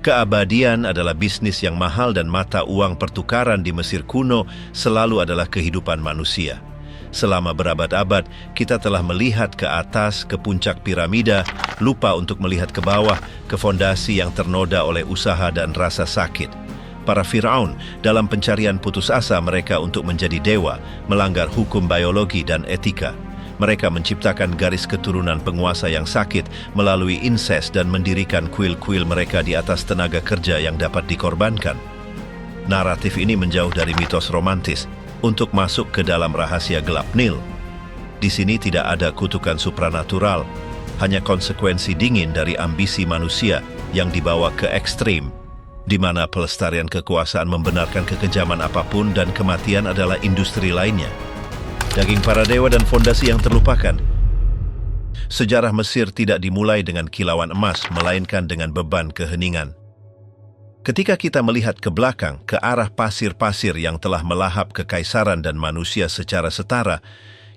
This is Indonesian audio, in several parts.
Keabadian adalah bisnis yang mahal dan mata uang pertukaran di Mesir kuno selalu adalah kehidupan manusia. Selama berabad-abad, kita telah melihat ke atas, ke puncak piramida, lupa untuk melihat ke bawah, ke fondasi yang ternoda oleh usaha dan rasa sakit. Para Firaun dalam pencarian putus asa mereka untuk menjadi dewa, melanggar hukum biologi dan etika. Mereka menciptakan garis keturunan penguasa yang sakit melalui insest dan mendirikan kuil-kuil mereka di atas tenaga kerja yang dapat dikorbankan. Naratif ini menjauh dari mitos romantis untuk masuk ke dalam rahasia gelap Nil. Di sini tidak ada kutukan supranatural, hanya konsekuensi dingin dari ambisi manusia yang dibawa ke ekstrim, di mana pelestarian kekuasaan membenarkan kekejaman apapun dan kematian adalah industri lainnya. Daging para dewa dan fondasi yang terlupakan. Sejarah Mesir tidak dimulai dengan kilauan emas, melainkan dengan beban keheningan. Ketika kita melihat ke belakang, ke arah pasir-pasir yang telah melahap kekaisaran dan manusia secara setara,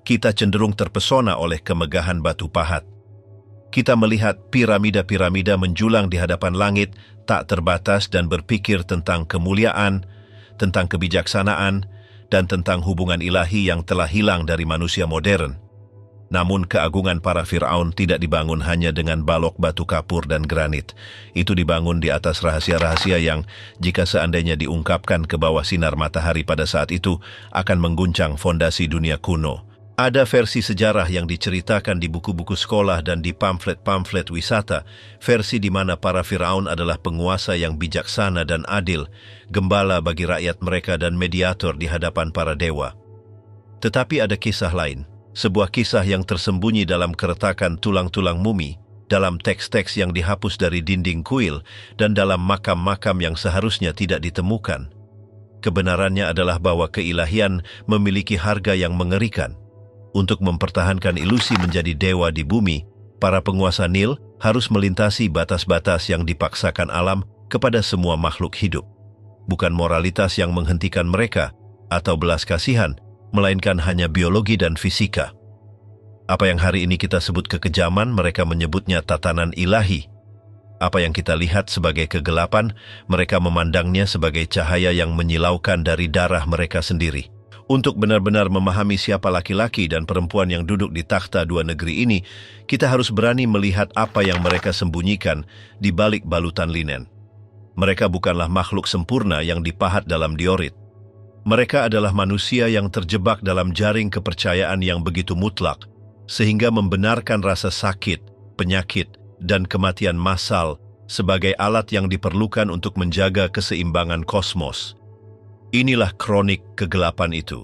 kita cenderung terpesona oleh kemegahan batu pahat. Kita melihat piramida-piramida menjulang di hadapan langit, tak terbatas dan berpikir tentang kemuliaan, tentang kebijaksanaan, dan tentang hubungan ilahi yang telah hilang dari manusia modern. Namun keagungan para Firaun tidak dibangun hanya dengan balok batu kapur dan granit. Itu dibangun di atas rahasia-rahasia yang, jika seandainya diungkapkan ke bawah sinar matahari pada saat itu, akan mengguncang fondasi dunia kuno. Ada versi sejarah yang diceritakan di buku-buku sekolah dan di pamflet-pamflet wisata, versi di mana para Firaun adalah penguasa yang bijaksana dan adil, gembala bagi rakyat mereka dan mediator di hadapan para dewa. Tetapi ada kisah lain, sebuah kisah yang tersembunyi dalam keretakan tulang-tulang mumi, dalam teks-teks yang dihapus dari dinding kuil, dan dalam makam-makam yang seharusnya tidak ditemukan. Kebenarannya adalah bahwa keilahian memiliki harga yang mengerikan. Untuk mempertahankan ilusi menjadi dewa di bumi, para penguasa Nil harus melintasi batas-batas yang dipaksakan alam kepada semua makhluk hidup. Bukan moralitas yang menghentikan mereka, atau belas kasihan, melainkan hanya biologi dan fisika. Apa yang hari ini kita sebut kekejaman, mereka menyebutnya tatanan ilahi. Apa yang kita lihat sebagai kegelapan, mereka memandangnya sebagai cahaya yang menyilaukan dari darah mereka sendiri. Untuk benar-benar memahami siapa laki-laki dan perempuan yang duduk di takhta dua negeri ini, kita harus berani melihat apa yang mereka sembunyikan di balik balutan linen. Mereka bukanlah makhluk sempurna yang dipahat dalam diorit. Mereka adalah manusia yang terjebak dalam jaring kepercayaan yang begitu mutlak, sehingga membenarkan rasa sakit, penyakit, dan kematian massal sebagai alat yang diperlukan untuk menjaga keseimbangan kosmos. Inilah kronik kegelapan itu.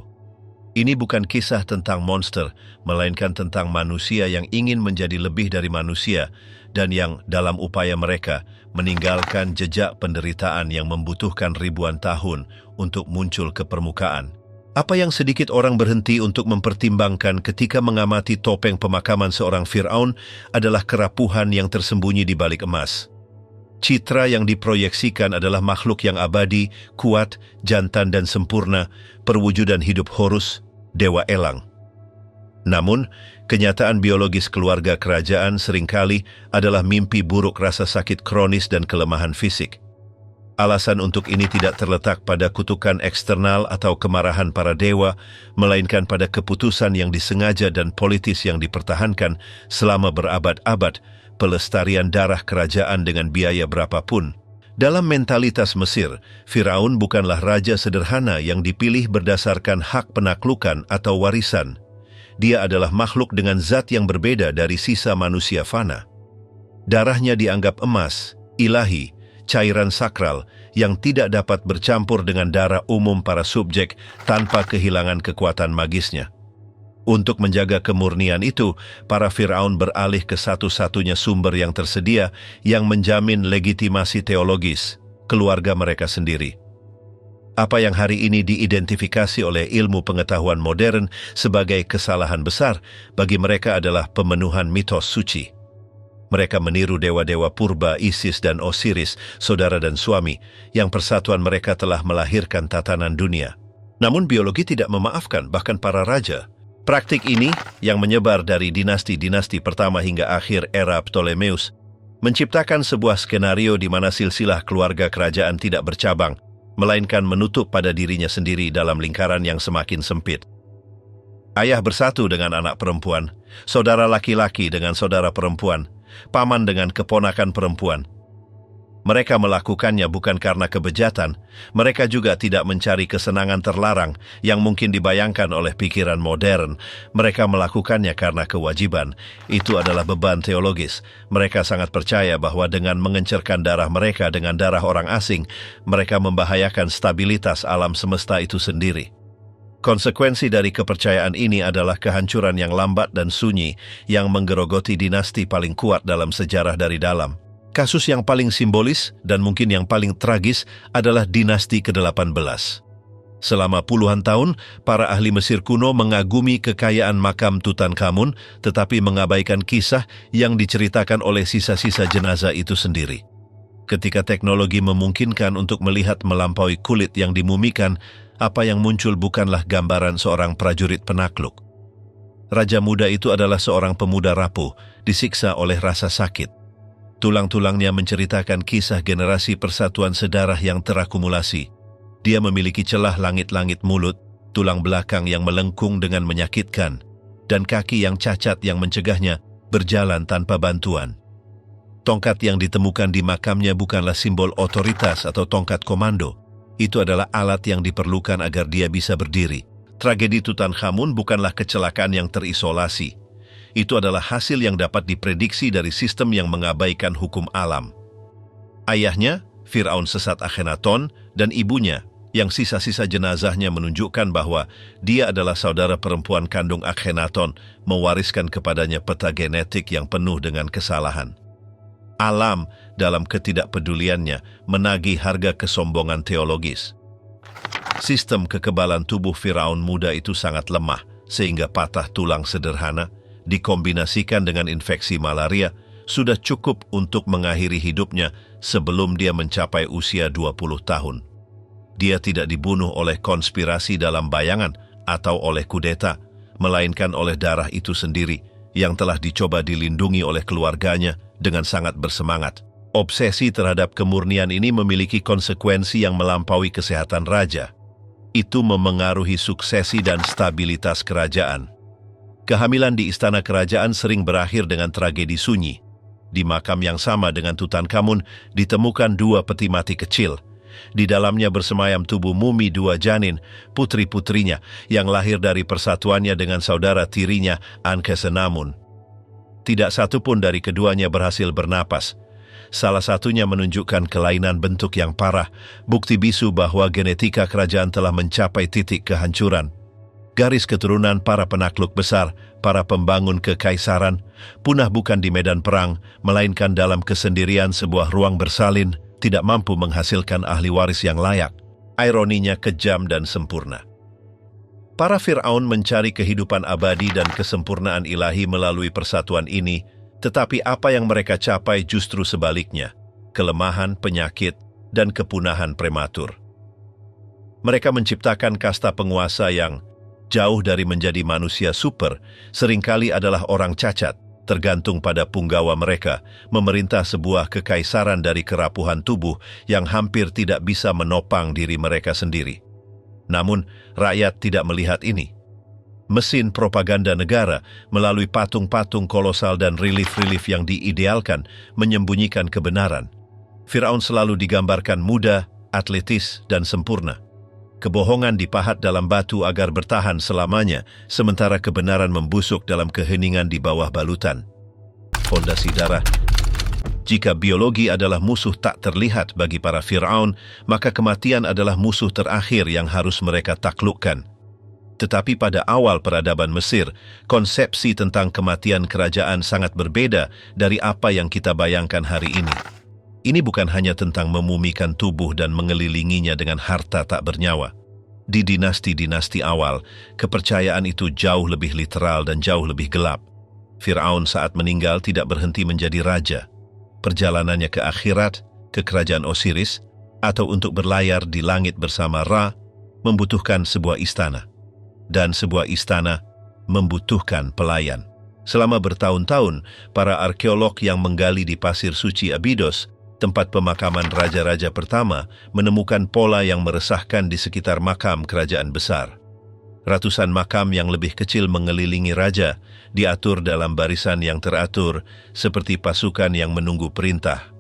Ini bukan kisah tentang monster, melainkan tentang manusia yang ingin menjadi lebih dari manusia dan yang dalam upaya mereka meninggalkan jejak penderitaan yang membutuhkan ribuan tahun untuk muncul ke permukaan. Apa yang sedikit orang berhenti untuk mempertimbangkan ketika mengamati topeng pemakaman seorang Firaun adalah kerapuhan yang tersembunyi di balik emas. Citra yang diproyeksikan adalah makhluk yang abadi, kuat, jantan dan sempurna, perwujudan hidup Horus, dewa elang. Namun, kenyataan biologis keluarga kerajaan seringkali adalah mimpi buruk rasa sakit kronis dan kelemahan fisik. Alasan untuk ini tidak terletak pada kutukan eksternal atau kemarahan para dewa, melainkan pada keputusan yang disengaja dan politis yang dipertahankan selama berabad-abad, pelestarian darah kerajaan dengan biaya berapapun. Dalam mentalitas Mesir, Firaun bukanlah raja sederhana yang dipilih berdasarkan hak penaklukan atau warisan. Dia adalah makhluk dengan zat yang berbeda dari sisa manusia fana. Darahnya dianggap emas, ilahi, cairan sakral yang tidak dapat bercampur dengan darah umum para subjek tanpa kehilangan kekuatan magisnya. Untuk menjaga kemurnian itu, para Firaun beralih ke satu-satunya sumber yang tersedia yang menjamin legitimasi teologis, keluarga mereka sendiri. Apa yang hari ini diidentifikasi oleh ilmu pengetahuan modern sebagai kesalahan besar bagi mereka adalah pemenuhan mitos suci. Mereka meniru dewa-dewa purba Isis dan Osiris, saudara dan suami, yang persatuan mereka telah melahirkan tatanan dunia. Namun biologi tidak memaafkan bahkan para raja. Praktik ini, yang menyebar dari dinasti-dinasti pertama hingga akhir era Ptolemeus, menciptakan sebuah skenario di mana silsilah keluarga kerajaan tidak bercabang, melainkan menutup pada dirinya sendiri dalam lingkaran yang semakin sempit. Ayah bersatu dengan anak perempuan, saudara laki-laki dengan saudara perempuan, paman dengan keponakan perempuan. Mereka melakukannya bukan karena kebejatan, mereka juga tidak mencari kesenangan terlarang yang mungkin dibayangkan oleh pikiran modern. Mereka melakukannya karena kewajiban. Itu adalah beban teologis. Mereka sangat percaya bahwa dengan mengencerkan darah mereka dengan darah orang asing, mereka membahayakan stabilitas alam semesta itu sendiri. Konsekuensi dari kepercayaan ini adalah kehancuran yang lambat dan sunyi yang menggerogoti dinasti paling kuat dalam sejarah dari dalam. Kasus yang paling simbolis dan mungkin yang paling tragis adalah dinasti ke-18. Selama puluhan tahun, para ahli Mesir kuno mengagumi kekayaan makam Tutankhamun, tetapi mengabaikan kisah yang diceritakan oleh sisa-sisa jenazah itu sendiri. Ketika teknologi memungkinkan untuk melihat melampaui kulit yang dimumikan, apa yang muncul bukanlah gambaran seorang prajurit penakluk. Raja muda itu adalah seorang pemuda rapuh, disiksa oleh rasa sakit. Tulang-tulangnya menceritakan kisah generasi persatuan sedarah yang terakumulasi. Dia memiliki celah langit-langit mulut, tulang belakang yang melengkung dengan menyakitkan, dan kaki yang cacat yang mencegahnya berjalan tanpa bantuan. Tongkat yang ditemukan di makamnya bukanlah simbol otoritas atau tongkat komando. Itu adalah alat yang diperlukan agar dia bisa berdiri. Tragedi Tutankhamun bukanlah kecelakaan yang terisolasi. Itu adalah hasil yang dapat diprediksi dari sistem yang mengabaikan hukum alam. Ayahnya, Firaun sesat Akhenaton, dan ibunya, yang sisa-sisa jenazahnya menunjukkan bahwa dia adalah saudara perempuan kandung Akhenaton, mewariskan kepadanya peta genetik yang penuh dengan kesalahan. Alam, dalam ketidakpeduliannya, menagih harga kesombongan teologis. Sistem kekebalan tubuh Firaun muda itu sangat lemah, sehingga patah tulang sederhana, dikombinasikan dengan infeksi malaria, sudah cukup untuk mengakhiri hidupnya sebelum dia mencapai usia 20 tahun. Dia tidak dibunuh oleh konspirasi dalam bayangan atau oleh kudeta, melainkan oleh darah itu sendiri yang telah dicoba dilindungi oleh keluarganya dengan sangat bersemangat. Obsesi terhadap kemurnian ini memiliki konsekuensi yang melampaui kesehatan raja. Itu memengaruhi suksesi dan stabilitas kerajaan. Kehamilan di istana kerajaan sering berakhir dengan tragedi sunyi. Di makam yang sama dengan Tutankhamun ditemukan 2 peti mati kecil. Di dalamnya bersemayam tubuh mumi 2 janin, putri-putrinya, yang lahir dari persatuannya dengan saudara tirinya, Ankhesenamun. Tidak satu pun dari keduanya berhasil bernapas. Salah satunya menunjukkan kelainan bentuk yang parah, bukti bisu bahwa genetika kerajaan telah mencapai titik kehancuran. Garis keturunan para penakluk besar, para pembangun kekaisaran, punah bukan di medan perang, melainkan dalam kesendirian sebuah ruang bersalin, tidak mampu menghasilkan ahli waris yang layak. Ironinya kejam dan sempurna. Para Firaun mencari kehidupan abadi dan kesempurnaan ilahi melalui persatuan ini, tetapi apa yang mereka capai justru sebaliknya, kelemahan, penyakit, dan kepunahan prematur. Mereka menciptakan kasta penguasa yang jauh dari menjadi manusia super, seringkali adalah orang cacat, tergantung pada punggawa mereka, memerintah sebuah kekaisaran dari kerapuhan tubuh yang hampir tidak bisa menopang diri mereka sendiri. Namun, rakyat tidak melihat ini. Mesin propaganda negara melalui patung-patung kolosal dan relief-relief yang diidealkan menyembunyikan kebenaran. Firaun selalu digambarkan muda, atletis, dan sempurna. Kebohongan dipahat dalam batu agar bertahan selamanya, sementara kebenaran membusuk dalam keheningan di bawah balutan. Fondasi darah. Jika biologi adalah musuh tak terlihat bagi para Firaun, maka kematian adalah musuh terakhir yang harus mereka taklukkan. Tetapi pada awal peradaban Mesir, konsepsi tentang kematian kerajaan sangat berbeda dari apa yang kita bayangkan hari ini. Ini bukan hanya tentang memumikan tubuh dan mengelilinginya dengan harta tak bernyawa. Di dinasti-dinasti awal, kepercayaan itu jauh lebih literal dan jauh lebih gelap. Firaun saat meninggal tidak berhenti menjadi raja. Perjalanannya ke akhirat, ke kerajaan Osiris, atau untuk berlayar di langit bersama Ra, membutuhkan sebuah istana. Dan sebuah istana membutuhkan pelayan. Selama bertahun-tahun, para arkeolog yang menggali di pasir suci Abydos, tempat pemakaman raja-raja pertama, menemukan pola yang meresahkan di sekitar makam kerajaan besar. Ratusan makam yang lebih kecil mengelilingi raja, diatur dalam barisan yang teratur, seperti pasukan yang menunggu perintah.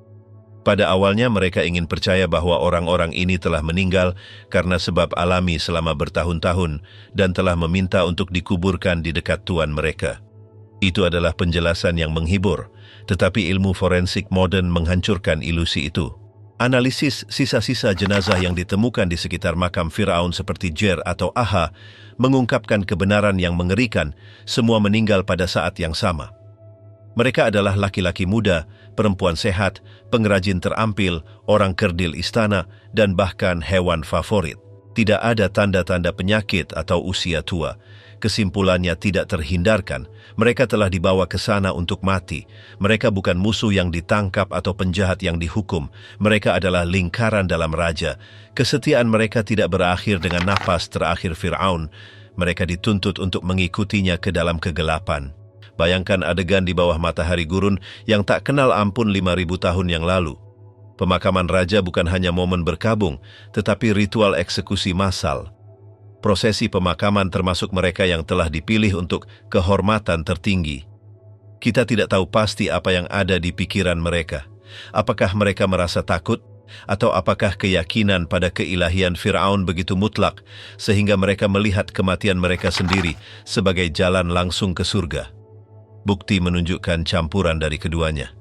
Pada awalnya mereka ingin percaya bahwa orang-orang ini telah meninggal karena sebab alami selama bertahun-tahun dan telah meminta untuk dikuburkan di dekat tuan mereka. Itu adalah penjelasan yang menghibur, tetapi ilmu forensik modern menghancurkan ilusi itu. Analisis sisa-sisa jenazah yang ditemukan di sekitar makam Firaun seperti Jer atau Aha mengungkapkan kebenaran yang mengerikan, semua meninggal pada saat yang sama. Mereka adalah laki-laki muda, perempuan sehat, pengrajin terampil, orang kerdil istana, dan bahkan hewan favorit. Tidak ada tanda-tanda penyakit atau usia tua. Kesimpulannya tidak terhindarkan. Mereka telah dibawa ke sana untuk mati. Mereka bukan musuh yang ditangkap atau penjahat yang dihukum. Mereka adalah lingkaran dalam raja. Kesetiaan mereka tidak berakhir dengan napas terakhir Firaun. Mereka dituntut untuk mengikutinya ke dalam kegelapan. Bayangkan adegan di bawah matahari gurun yang tak kenal ampun 5.000 tahun yang lalu. Pemakaman raja bukan hanya momen berkabung, tetapi ritual eksekusi massal. Prosesi pemakaman termasuk mereka yang telah dipilih untuk kehormatan tertinggi. Kita tidak tahu pasti apa yang ada di pikiran mereka. Apakah mereka merasa takut? Atau apakah keyakinan pada keilahian Firaun begitu mutlak, sehingga mereka melihat kematian mereka sendiri sebagai jalan langsung ke surga? Bukti menunjukkan campuran dari keduanya.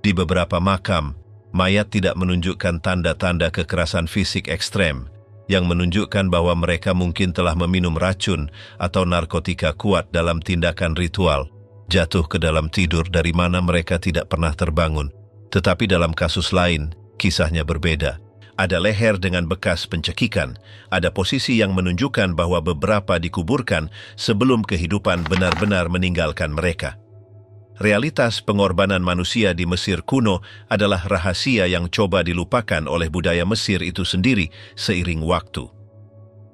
Di beberapa makam, mayat tidak menunjukkan tanda-tanda kekerasan fisik ekstrem, yang menunjukkan bahwa mereka mungkin telah meminum racun atau narkotika kuat dalam tindakan ritual, jatuh ke dalam tidur dari mana mereka tidak pernah terbangun. Tetapi dalam kasus lain, kisahnya berbeda. Ada leher dengan bekas pencekikan, ada posisi yang menunjukkan bahwa beberapa dikuburkan sebelum kehidupan benar-benar meninggalkan mereka. Realitas pengorbanan manusia di Mesir kuno adalah rahasia yang coba dilupakan oleh budaya Mesir itu sendiri seiring waktu.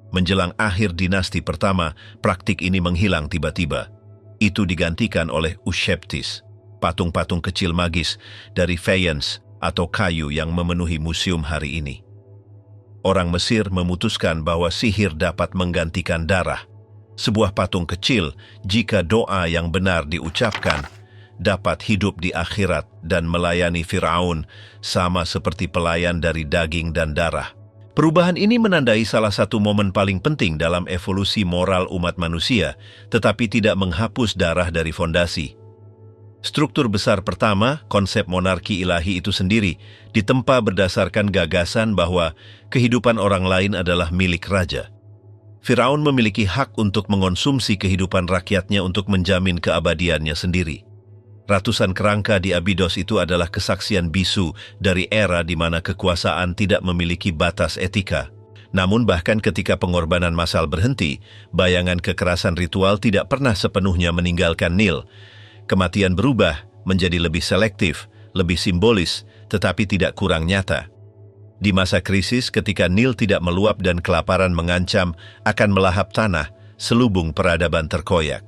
Menjelang akhir dinasti pertama, praktik ini menghilang tiba-tiba. Itu digantikan oleh Usheptis, patung-patung kecil magis dari faience atau kayu yang memenuhi museum hari ini. Orang Mesir memutuskan bahwa sihir dapat menggantikan darah. Sebuah patung kecil, jika doa yang benar diucapkan, dapat hidup di akhirat dan melayani Firaun sama seperti pelayan dari daging dan darah. Perubahan ini menandai salah satu momen paling penting dalam evolusi moral umat manusia, tetapi tidak menghapus darah dari fondasi. Struktur besar pertama, konsep monarki ilahi itu sendiri, ditempa berdasarkan gagasan bahwa kehidupan orang lain adalah milik raja. Firaun memiliki hak untuk mengonsumsi kehidupan rakyatnya untuk menjamin keabadiannya sendiri. Ratusan kerangka di Abydos itu adalah kesaksian bisu dari era di mana kekuasaan tidak memiliki batas etika. Namun bahkan ketika pengorbanan massal berhenti, bayangan kekerasan ritual tidak pernah sepenuhnya meninggalkan Nil. Kematian berubah menjadi lebih selektif, lebih simbolis, tetapi tidak kurang nyata. Di masa krisis ketika Nil tidak meluap dan kelaparan mengancam akan melahap tanah, selubung peradaban terkoyak.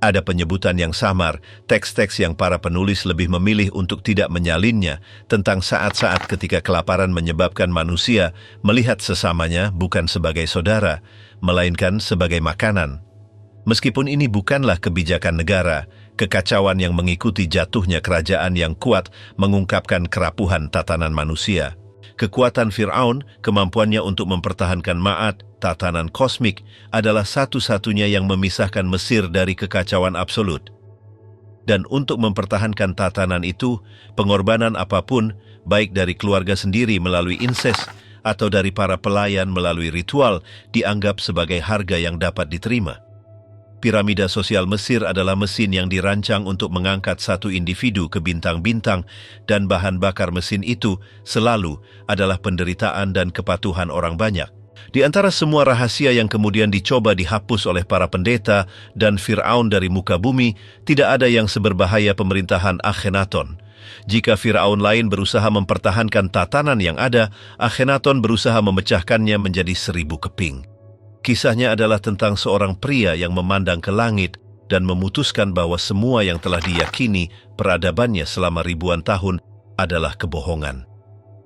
Ada penyebutan yang samar, teks-teks yang para penulis lebih memilih untuk tidak menyalinnya tentang saat-saat ketika kelaparan menyebabkan manusia melihat sesamanya bukan sebagai saudara, melainkan sebagai makanan. Meskipun ini bukanlah kebijakan negara, kekacauan yang mengikuti jatuhnya kerajaan yang kuat mengungkapkan kerapuhan tatanan manusia. Kekuatan Firaun, kemampuannya untuk mempertahankan Ma'at, tatanan kosmik, adalah satu-satunya yang memisahkan Mesir dari kekacauan absolut. Dan untuk mempertahankan tatanan itu, pengorbanan apapun, baik dari keluarga sendiri melalui inses, atau dari para pelayan melalui ritual, dianggap sebagai harga yang dapat diterima. Piramida sosial Mesir adalah mesin yang dirancang untuk mengangkat satu individu ke bintang-bintang, dan bahan bakar mesin itu selalu adalah penderitaan dan kepatuhan orang banyak. Di antara semua rahasia yang kemudian dicoba dihapus oleh para pendeta dan Firaun dari muka bumi, tidak ada yang seberbahaya pemerintahan Akhenaton. Jika Firaun lain berusaha mempertahankan tatanan yang ada, Akhenaton berusaha memecahkannya menjadi 1000 keping. Kisahnya adalah tentang seorang pria yang memandang ke langit dan memutuskan bahwa semua yang telah diyakini peradabannya selama ribuan tahun adalah kebohongan.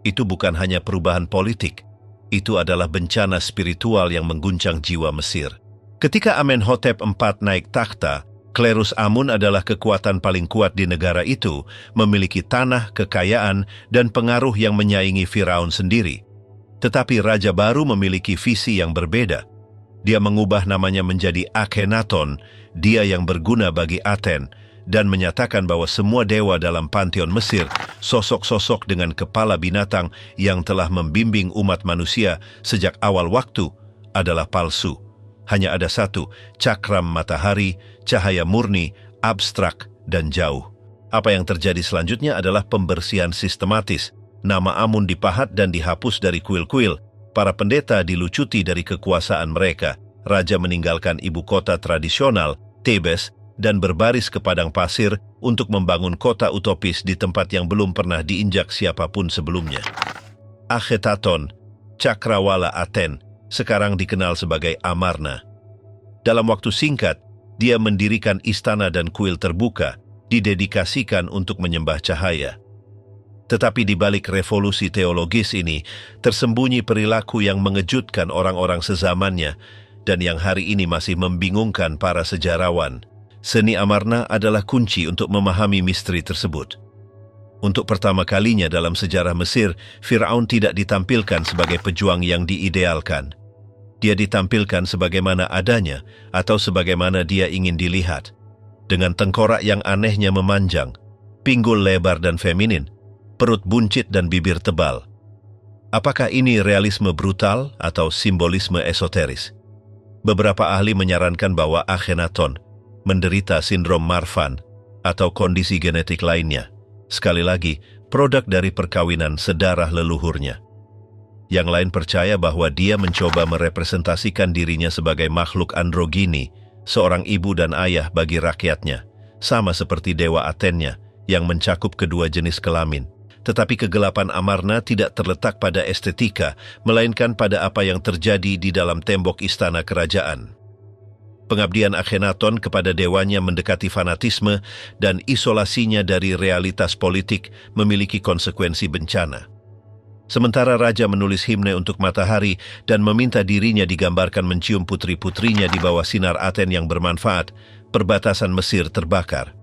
Itu bukan hanya perubahan politik, itu adalah bencana spiritual yang mengguncang jiwa Mesir. Ketika Amenhotep IV naik takhta, klerus Amun adalah kekuatan paling kuat di negara itu, memiliki tanah, kekayaan, dan pengaruh yang menyaingi Firaun sendiri. Tetapi raja baru memiliki visi yang berbeda. Dia mengubah namanya menjadi Akhenaton, dia yang berguna bagi Aten, dan menyatakan bahwa semua dewa dalam panteon Mesir, sosok-sosok dengan kepala binatang yang telah membimbing umat manusia sejak awal waktu, adalah palsu. Hanya ada satu, cakram matahari, cahaya murni, abstrak, dan jauh. Apa yang terjadi selanjutnya adalah pembersihan sistematis. Nama Amun dipahat dan dihapus dari kuil-kuil. Para pendeta dilucuti dari kekuasaan mereka. Raja meninggalkan ibu kota tradisional, Thebes, dan berbaris ke padang pasir untuk membangun kota utopis di tempat yang belum pernah diinjak siapapun sebelumnya. Akhetaton, cakrawala Aten, sekarang dikenal sebagai Amarna. Dalam waktu singkat, dia mendirikan istana dan kuil terbuka, didedikasikan untuk menyembah cahaya. Tetapi di balik revolusi teologis ini, tersembunyi perilaku yang mengejutkan orang-orang sezamannya dan yang hari ini masih membingungkan para sejarawan. Seni Amarna adalah kunci untuk memahami misteri tersebut. Untuk pertama kalinya dalam sejarah Mesir, Firaun tidak ditampilkan sebagai pejuang yang diidealkan. Dia ditampilkan sebagaimana adanya atau sebagaimana dia ingin dilihat. Dengan tengkorak yang anehnya memanjang, pinggul lebar dan feminin, perut buncit dan bibir tebal. Apakah ini realisme brutal atau simbolisme esoteris? Beberapa ahli menyarankan bahwa Akhenaton menderita sindrom Marfan atau kondisi genetik lainnya. Sekali lagi, produk dari perkawinan sedarah leluhurnya. Yang lain percaya bahwa dia mencoba merepresentasikan dirinya sebagai makhluk androgini, seorang ibu dan ayah bagi rakyatnya, sama seperti dewa Atennya yang mencakup kedua jenis kelamin. Tetapi kegelapan Amarna tidak terletak pada estetika, melainkan pada apa yang terjadi di dalam tembok istana kerajaan. Pengabdian Akhenaton kepada dewanya mendekati fanatisme dan isolasinya dari realitas politik memiliki konsekuensi bencana. Sementara raja menulis himne untuk matahari dan meminta dirinya digambarkan mencium putri-putrinya di bawah sinar Aten yang bermanfaat, perbatasan Mesir terbakar.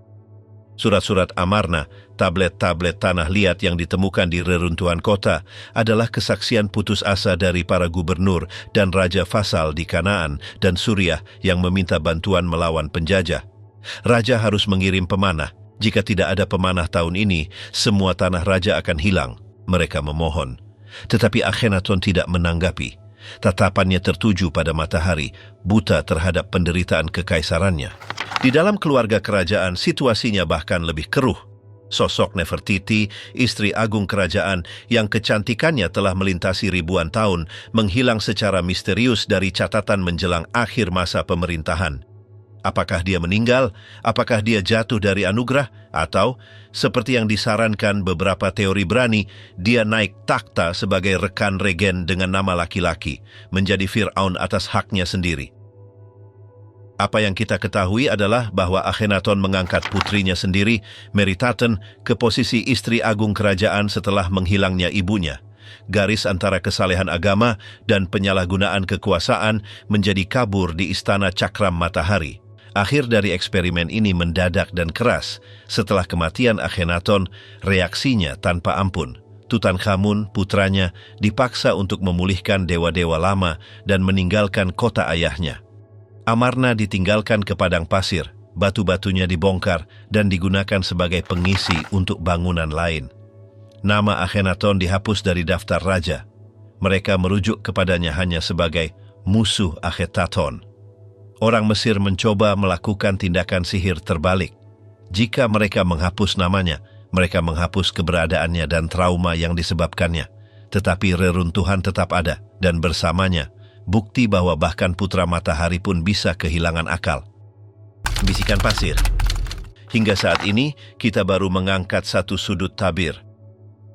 Surat-surat Amarna, tablet-tablet tanah liat yang ditemukan di reruntuhan kota, adalah kesaksian putus asa dari para gubernur dan raja Fasal di Kanaan dan Suriah yang meminta bantuan melawan penjajah. Raja harus mengirim pemanah. Jika tidak ada pemanah tahun ini, semua tanah raja akan hilang. Mereka memohon. Tetapi Akhenaton tidak menanggapi. Tatapannya tertuju pada matahari, buta terhadap penderitaan kekaisarannya. Di dalam keluarga kerajaan, situasinya bahkan lebih keruh. Sosok Nefertiti, istri agung kerajaan yang kecantikannya telah melintasi ribuan tahun, menghilang secara misterius dari catatan menjelang akhir masa pemerintahan. Apakah dia meninggal? Apakah dia jatuh dari anugerah? Atau, seperti yang disarankan beberapa teori berani, dia naik takhta sebagai rekan regen dengan nama laki-laki, menjadi Firaun atas haknya sendiri. Apa yang kita ketahui adalah bahwa Akhenaton mengangkat putrinya sendiri, Meritaten, ke posisi istri agung kerajaan setelah menghilangnya ibunya. Garis antara kesalehan agama dan penyalahgunaan kekuasaan menjadi kabur di istana cakram matahari. Akhir dari eksperimen ini mendadak dan keras. Setelah kematian Akhenaton, reaksinya tanpa ampun. Tutankhamun, putranya, dipaksa untuk memulihkan dewa-dewa lama dan meninggalkan kota ayahnya. Amarna ditinggalkan ke padang pasir, batu-batunya dibongkar dan digunakan sebagai pengisi untuk bangunan lain. Nama Akhenaton dihapus dari daftar raja. Mereka merujuk kepadanya hanya sebagai musuh Akhetaton. Orang Mesir mencoba melakukan tindakan sihir terbalik. Jika mereka menghapus namanya, mereka menghapus keberadaannya dan trauma yang disebabkannya. Tetapi reruntuhan tetap ada, dan bersamanya, bukti bahwa bahkan putra matahari pun bisa kehilangan akal. Bisikan pasir. Hingga saat ini, kita baru mengangkat satu sudut tabir.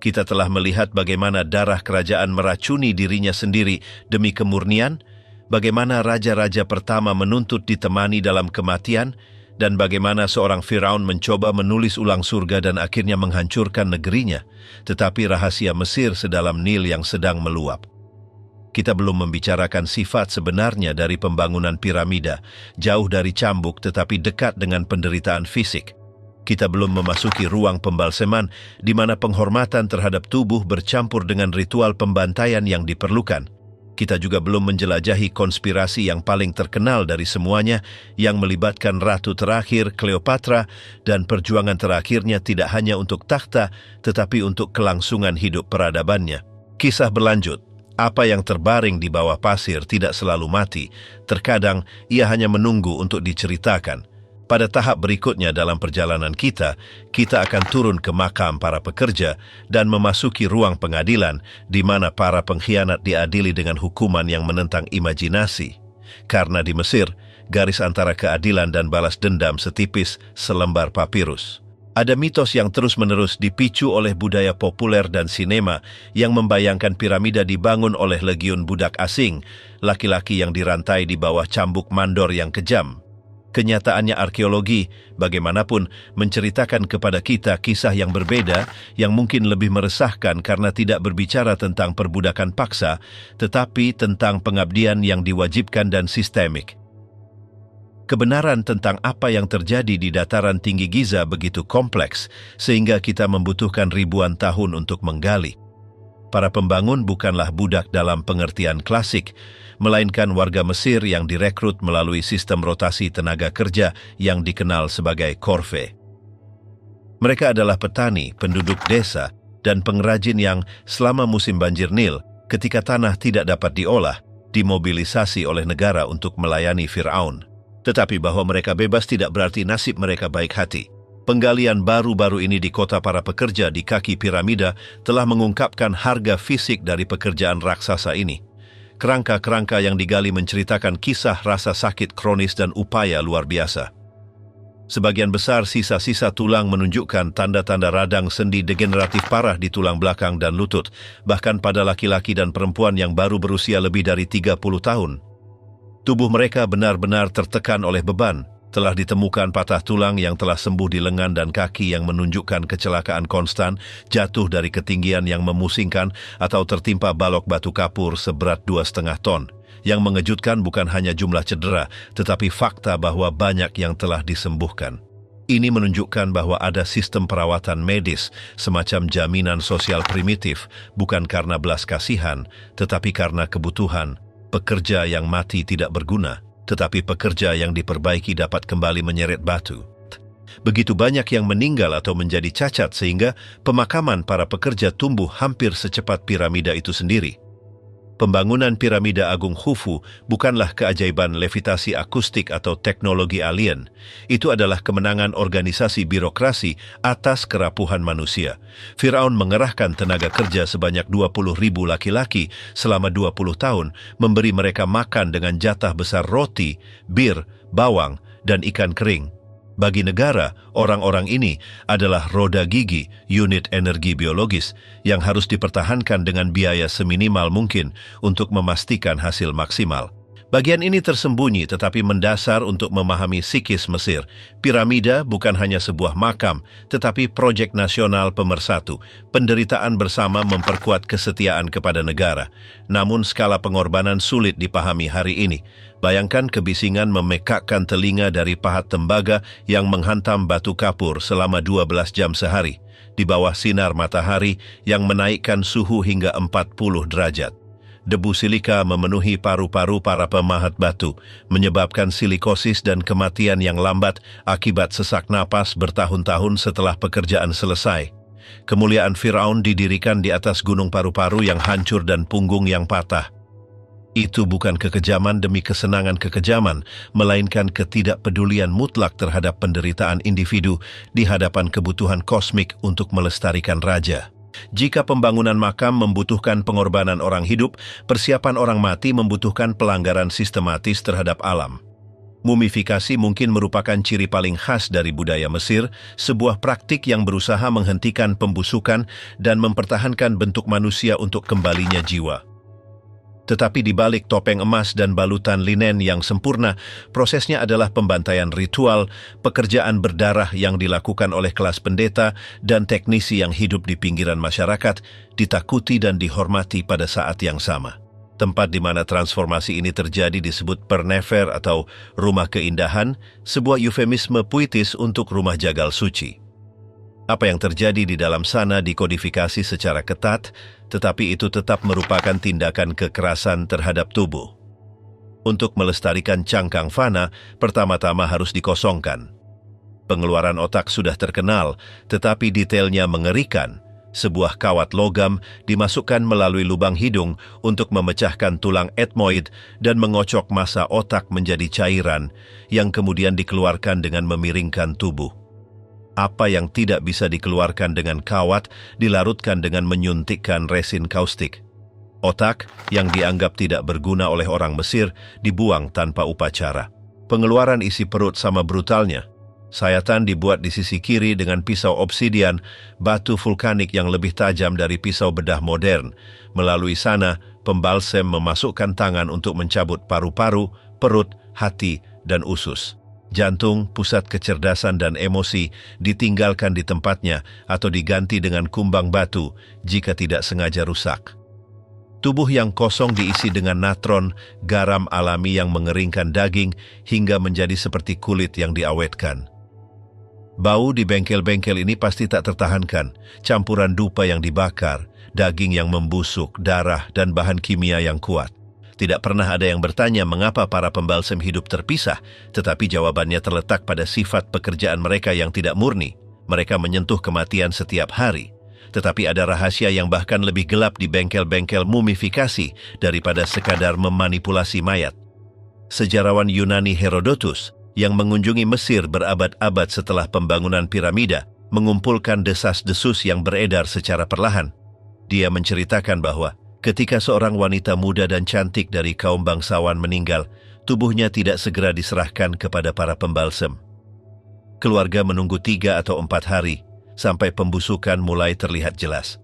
Kita telah melihat bagaimana darah kerajaan meracuni dirinya sendiri demi kemurnian, bagaimana raja-raja pertama menuntut ditemani dalam kematian, dan bagaimana seorang Firaun mencoba menulis ulang surga dan akhirnya menghancurkan negerinya, tetapi rahasia Mesir sedalam Nil yang sedang meluap. Kita belum membicarakan sifat sebenarnya dari pembangunan piramida, jauh dari cambuk tetapi dekat dengan penderitaan fisik. Kita belum memasuki ruang pembalseman, di mana penghormatan terhadap tubuh bercampur dengan ritual pembantaian yang diperlukan. Kita juga belum menjelajahi konspirasi yang paling terkenal dari semuanya, yang melibatkan Ratu terakhir, Cleopatra, dan perjuangan terakhirnya tidak hanya untuk takhta, tetapi untuk kelangsungan hidup peradabannya. Kisah berlanjut. Apa yang terbaring di bawah pasir tidak selalu mati. Terkadang ia hanya menunggu untuk diceritakan. Pada tahap berikutnya dalam perjalanan kita akan turun ke makam para pekerja dan memasuki ruang pengadilan di mana para pengkhianat diadili dengan hukuman yang menentang imajinasi. Karena di Mesir, garis antara keadilan dan balas dendam setipis selembar papirus. Ada mitos yang terus-menerus dipicu oleh budaya populer dan sinema yang membayangkan piramida dibangun oleh legiun budak asing, laki-laki yang dirantai di bawah cambuk mandor yang kejam. Kenyataannya arkeologi, bagaimanapun, menceritakan kepada kita kisah yang berbeda, yang mungkin lebih meresahkan karena tidak berbicara tentang perbudakan paksa, tetapi tentang pengabdian yang diwajibkan dan sistemik. Kebenaran tentang apa yang terjadi di dataran tinggi Giza begitu kompleks, sehingga kita membutuhkan ribuan tahun untuk menggali. Para pembangun bukanlah budak dalam pengertian klasik, melainkan warga Mesir yang direkrut melalui sistem rotasi tenaga kerja yang dikenal sebagai Korve. Mereka adalah petani, penduduk desa, dan pengrajin yang selama musim banjir Nil, ketika tanah tidak dapat diolah, dimobilisasi oleh negara untuk melayani Firaun. Tetapi bahwa mereka bebas tidak berarti nasib mereka baik hati. Penggalian baru-baru ini di kota para pekerja di kaki piramida telah mengungkapkan harga fisik dari pekerjaan raksasa ini. Kerangka-kerangka yang digali menceritakan kisah rasa sakit kronis dan upaya luar biasa. Sebagian besar sisa-sisa tulang menunjukkan tanda-tanda radang sendi degeneratif parah di tulang belakang dan lutut, bahkan pada laki-laki dan perempuan yang baru berusia lebih dari 30 tahun. Tubuh mereka benar-benar tertekan oleh beban. Telah ditemukan patah tulang yang telah sembuh di lengan dan kaki yang menunjukkan kecelakaan konstan, jatuh dari ketinggian yang memusingkan, atau tertimpa balok batu kapur seberat 2,5 ton. Yang mengejutkan bukan hanya jumlah cedera, tetapi fakta bahwa banyak yang telah disembuhkan. Ini menunjukkan bahwa ada sistem perawatan medis, semacam jaminan sosial primitif, bukan karena belas kasihan, tetapi karena kebutuhan. Pekerja yang mati tidak berguna, tetapi pekerja yang diperbaiki dapat kembali menyeret batu. Begitu banyak yang meninggal atau menjadi cacat sehingga pemakaman para pekerja tumbuh hampir secepat piramida itu sendiri. Pembangunan piramida Agung Khufu bukanlah keajaiban levitasi akustik atau teknologi alien. Itu adalah kemenangan organisasi birokrasi atas kerapuhan manusia. Firaun mengerahkan tenaga kerja sebanyak 20.000 laki-laki selama 20 tahun, memberi mereka makan dengan jatah besar roti, bir, bawang, dan ikan kering. Bagi negara, orang-orang ini adalah roda gigi, unit energi biologis, yang harus dipertahankan dengan biaya seminimal mungkin untuk memastikan hasil maksimal. Bagian ini tersembunyi tetapi mendasar untuk memahami psikis Mesir. Piramida bukan hanya sebuah makam, tetapi proyek nasional pemersatu. Penderitaan bersama memperkuat kesetiaan kepada negara. Namun skala pengorbanan sulit dipahami hari ini. Bayangkan kebisingan memekakkan telinga dari pahat tembaga yang menghantam batu kapur selama 12 jam sehari, di bawah sinar matahari yang menaikkan suhu hingga 40 derajat. Debu silika memenuhi paru-paru para pemahat batu, menyebabkan silikosis dan kematian yang lambat akibat sesak napas bertahun-tahun setelah pekerjaan selesai. Kemuliaan Firaun didirikan di atas gunung paru-paru yang hancur dan punggung yang patah. Itu bukan kekejaman demi kesenangan kekejaman, melainkan ketidakpedulian mutlak terhadap penderitaan individu di hadapan kebutuhan kosmik untuk melestarikan raja. Jika pembangunan makam membutuhkan pengorbanan orang hidup, persiapan orang mati membutuhkan pelanggaran sistematis terhadap alam. Mumifikasi mungkin merupakan ciri paling khas dari budaya Mesir, sebuah praktik yang berusaha menghentikan pembusukan dan mempertahankan bentuk manusia untuk kembalinya jiwa. Tetapi di balik topeng emas dan balutan linen yang sempurna, prosesnya adalah pembantaian ritual, pekerjaan berdarah yang dilakukan oleh kelas pendeta dan teknisi yang hidup di pinggiran masyarakat, ditakuti dan dihormati pada saat yang sama. Tempat di mana transformasi ini terjadi disebut Pernefer atau rumah keindahan, sebuah eufemisme puitis untuk rumah jagal suci. Apa yang terjadi di dalam sana dikodifikasi secara ketat, tetapi itu tetap merupakan tindakan kekerasan terhadap tubuh. Untuk melestarikan cangkang fana, pertama-tama harus dikosongkan. Pengeluaran otak sudah terkenal, tetapi detailnya mengerikan. Sebuah kawat logam dimasukkan melalui lubang hidung untuk memecahkan tulang etmoid dan mengocok massa otak menjadi cairan yang kemudian dikeluarkan dengan memiringkan tubuh. Apa yang tidak bisa dikeluarkan dengan kawat dilarutkan dengan menyuntikkan resin kaustik. Otak yang dianggap tidak berguna oleh orang Mesir dibuang tanpa upacara. Pengeluaran isi perut sama brutalnya. Sayatan dibuat di sisi kiri dengan pisau obsidian, batu vulkanik yang lebih tajam dari pisau bedah modern. Melalui sana, pembalsem memasukkan tangan untuk mencabut paru-paru, perut, hati, dan usus. Jantung, pusat kecerdasan dan emosi ditinggalkan di tempatnya atau diganti dengan kumbang batu jika tidak sengaja rusak. Tubuh yang kosong diisi dengan natron, garam alami yang mengeringkan daging hingga menjadi seperti kulit yang diawetkan. Bau di bengkel-bengkel ini pasti tak tertahankan, campuran dupa yang dibakar, daging yang membusuk, darah, dan bahan kimia yang kuat. Tidak pernah ada yang bertanya mengapa para pembalsem hidup terpisah, tetapi jawabannya terletak pada sifat pekerjaan mereka yang tidak murni. Mereka menyentuh kematian setiap hari. Tetapi ada rahasia yang bahkan lebih gelap di bengkel-bengkel mumifikasi daripada sekadar memanipulasi mayat. Sejarawan Yunani Herodotus yang mengunjungi Mesir berabad-abad setelah pembangunan piramida mengumpulkan desas-desus yang beredar secara perlahan. Dia menceritakan bahwa ketika seorang wanita muda dan cantik dari kaum bangsawan meninggal, tubuhnya tidak segera diserahkan kepada para pembalsem. Keluarga menunggu 3 atau 4 hari sampai pembusukan mulai terlihat jelas.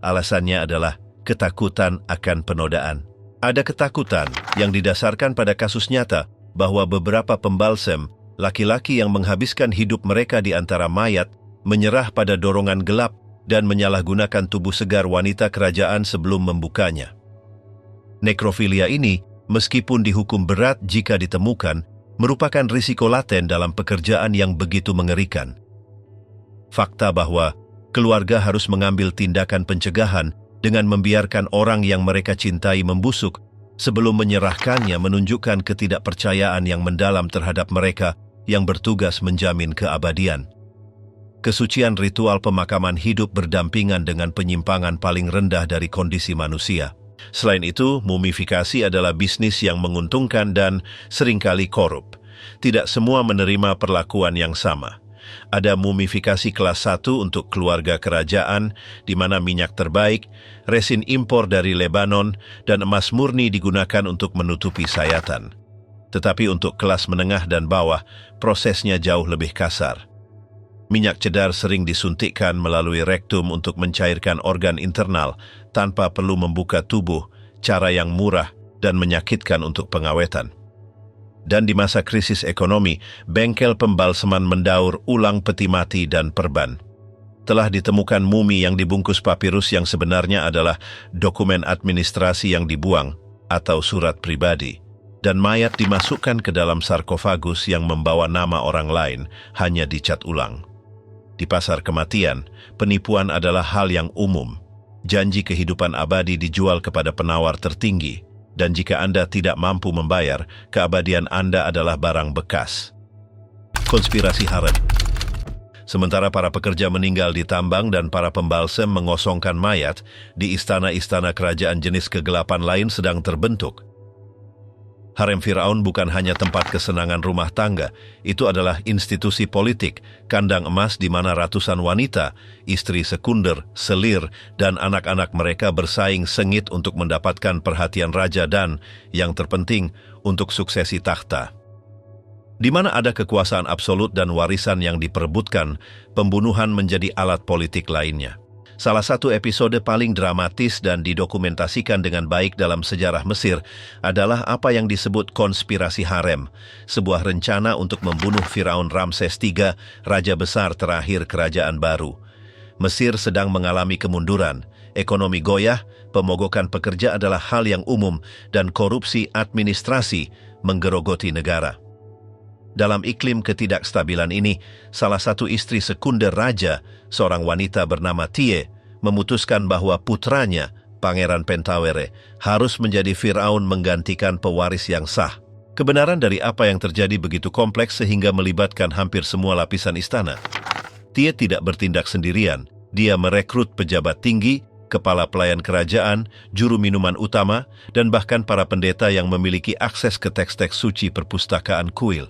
Alasannya adalah ketakutan akan penodaan. Ada ketakutan yang didasarkan pada kasus nyata bahwa beberapa pembalsem, laki-laki yang menghabiskan hidup mereka di antara mayat, menyerah pada dorongan gelap dan menyalahgunakan tubuh segar wanita kerajaan sebelum membukanya. Nekrofilia ini, meskipun dihukum berat jika ditemukan, merupakan risiko laten dalam pekerjaan yang begitu mengerikan. Fakta bahwa keluarga harus mengambil tindakan pencegahan dengan membiarkan orang yang mereka cintai membusuk sebelum menyerahkannya menunjukkan ketidakpercayaan yang mendalam terhadap mereka yang bertugas menjamin keabadian. Kesucian ritual pemakaman hidup berdampingan dengan penyimpangan paling rendah dari kondisi manusia. Selain itu, mumifikasi adalah bisnis yang menguntungkan dan seringkali korup. Tidak semua menerima perlakuan yang sama. Ada mumifikasi kelas 1 untuk keluarga kerajaan, di mana minyak terbaik, resin impor dari Lebanon, dan emas murni digunakan untuk menutupi sayatan. Tetapi untuk kelas menengah dan bawah, prosesnya jauh lebih kasar. Minyak cedar sering disuntikkan melalui rektum untuk mencairkan organ internal tanpa perlu membuka tubuh, cara yang murah dan menyakitkan untuk pengawetan. Dan di masa krisis ekonomi, bengkel pembalseman mendaur ulang peti mati dan perban. Telah ditemukan mumi yang dibungkus papirus yang sebenarnya adalah dokumen administrasi yang dibuang atau surat pribadi. Dan mayat dimasukkan ke dalam sarkofagus yang membawa nama orang lain, hanya dicat ulang. Di pasar kematian, penipuan adalah hal yang umum. Janji kehidupan abadi dijual kepada penawar tertinggi, dan jika Anda tidak mampu membayar, keabadian Anda adalah barang bekas. Konspirasi harem. Sementara para pekerja meninggal di tambang dan para pembalsem mengosongkan mayat, di istana-istana kerajaan jenis kegelapan lain sedang terbentuk. Harem Firaun bukan hanya tempat kesenangan rumah tangga, itu adalah institusi politik, kandang emas di mana ratusan wanita, istri sekunder, selir, dan anak-anak mereka bersaing sengit untuk mendapatkan perhatian raja dan, yang terpenting, untuk suksesi takhta. Di mana ada kekuasaan absolut dan warisan yang diperebutkan, pembunuhan menjadi alat politik lainnya. Salah satu episode paling dramatis dan didokumentasikan dengan baik dalam sejarah Mesir adalah apa yang disebut konspirasi harem, sebuah rencana untuk membunuh Firaun Ramses III, raja besar terakhir kerajaan baru. Mesir sedang mengalami kemunduran, ekonomi goyah, pemogokan pekerja adalah hal yang umum, dan korupsi administrasi menggerogoti negara. Dalam iklim ketidakstabilan ini, salah satu istri sekunder raja, seorang wanita bernama Tie, memutuskan bahwa putranya, Pangeran Pentawere, harus menjadi Firaun menggantikan pewaris yang sah. Kebenaran dari apa yang terjadi begitu kompleks sehingga melibatkan hampir semua lapisan istana. Tie tidak bertindak sendirian. Dia merekrut pejabat tinggi, kepala pelayan kerajaan, juru minuman utama, dan bahkan para pendeta yang memiliki akses ke teks-teks suci perpustakaan kuil.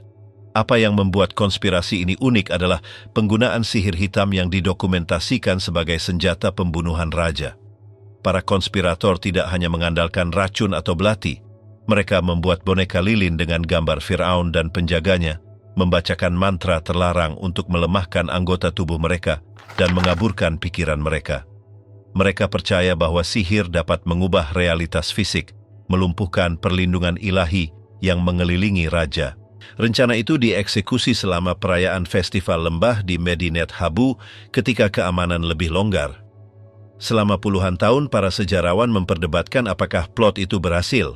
Apa yang membuat konspirasi ini unik adalah penggunaan sihir hitam yang didokumentasikan sebagai senjata pembunuhan raja. Para konspirator tidak hanya mengandalkan racun atau belati. Mereka membuat boneka lilin dengan gambar Firaun dan penjaganya, membacakan mantra terlarang untuk melemahkan anggota tubuh mereka dan mengaburkan pikiran mereka. Mereka percaya bahwa sihir dapat mengubah realitas fisik, melumpuhkan perlindungan ilahi yang mengelilingi raja. Rencana itu dieksekusi selama perayaan festival lembah di Medinet Habu ketika keamanan lebih longgar. Selama puluhan tahun, para sejarawan memperdebatkan apakah plot itu berhasil.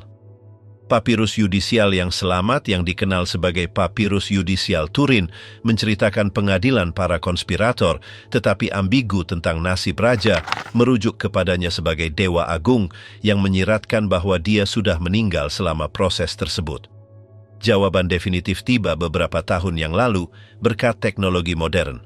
Papirus yudisial yang selamat, yang dikenal sebagai Papirus Yudisial Turin, menceritakan pengadilan para konspirator, tetapi ambigu tentang nasib raja, merujuk kepadanya sebagai Dewa Agung yang menyiratkan bahwa dia sudah meninggal selama proses tersebut. Jawaban definitif tiba beberapa tahun yang lalu berkat teknologi modern.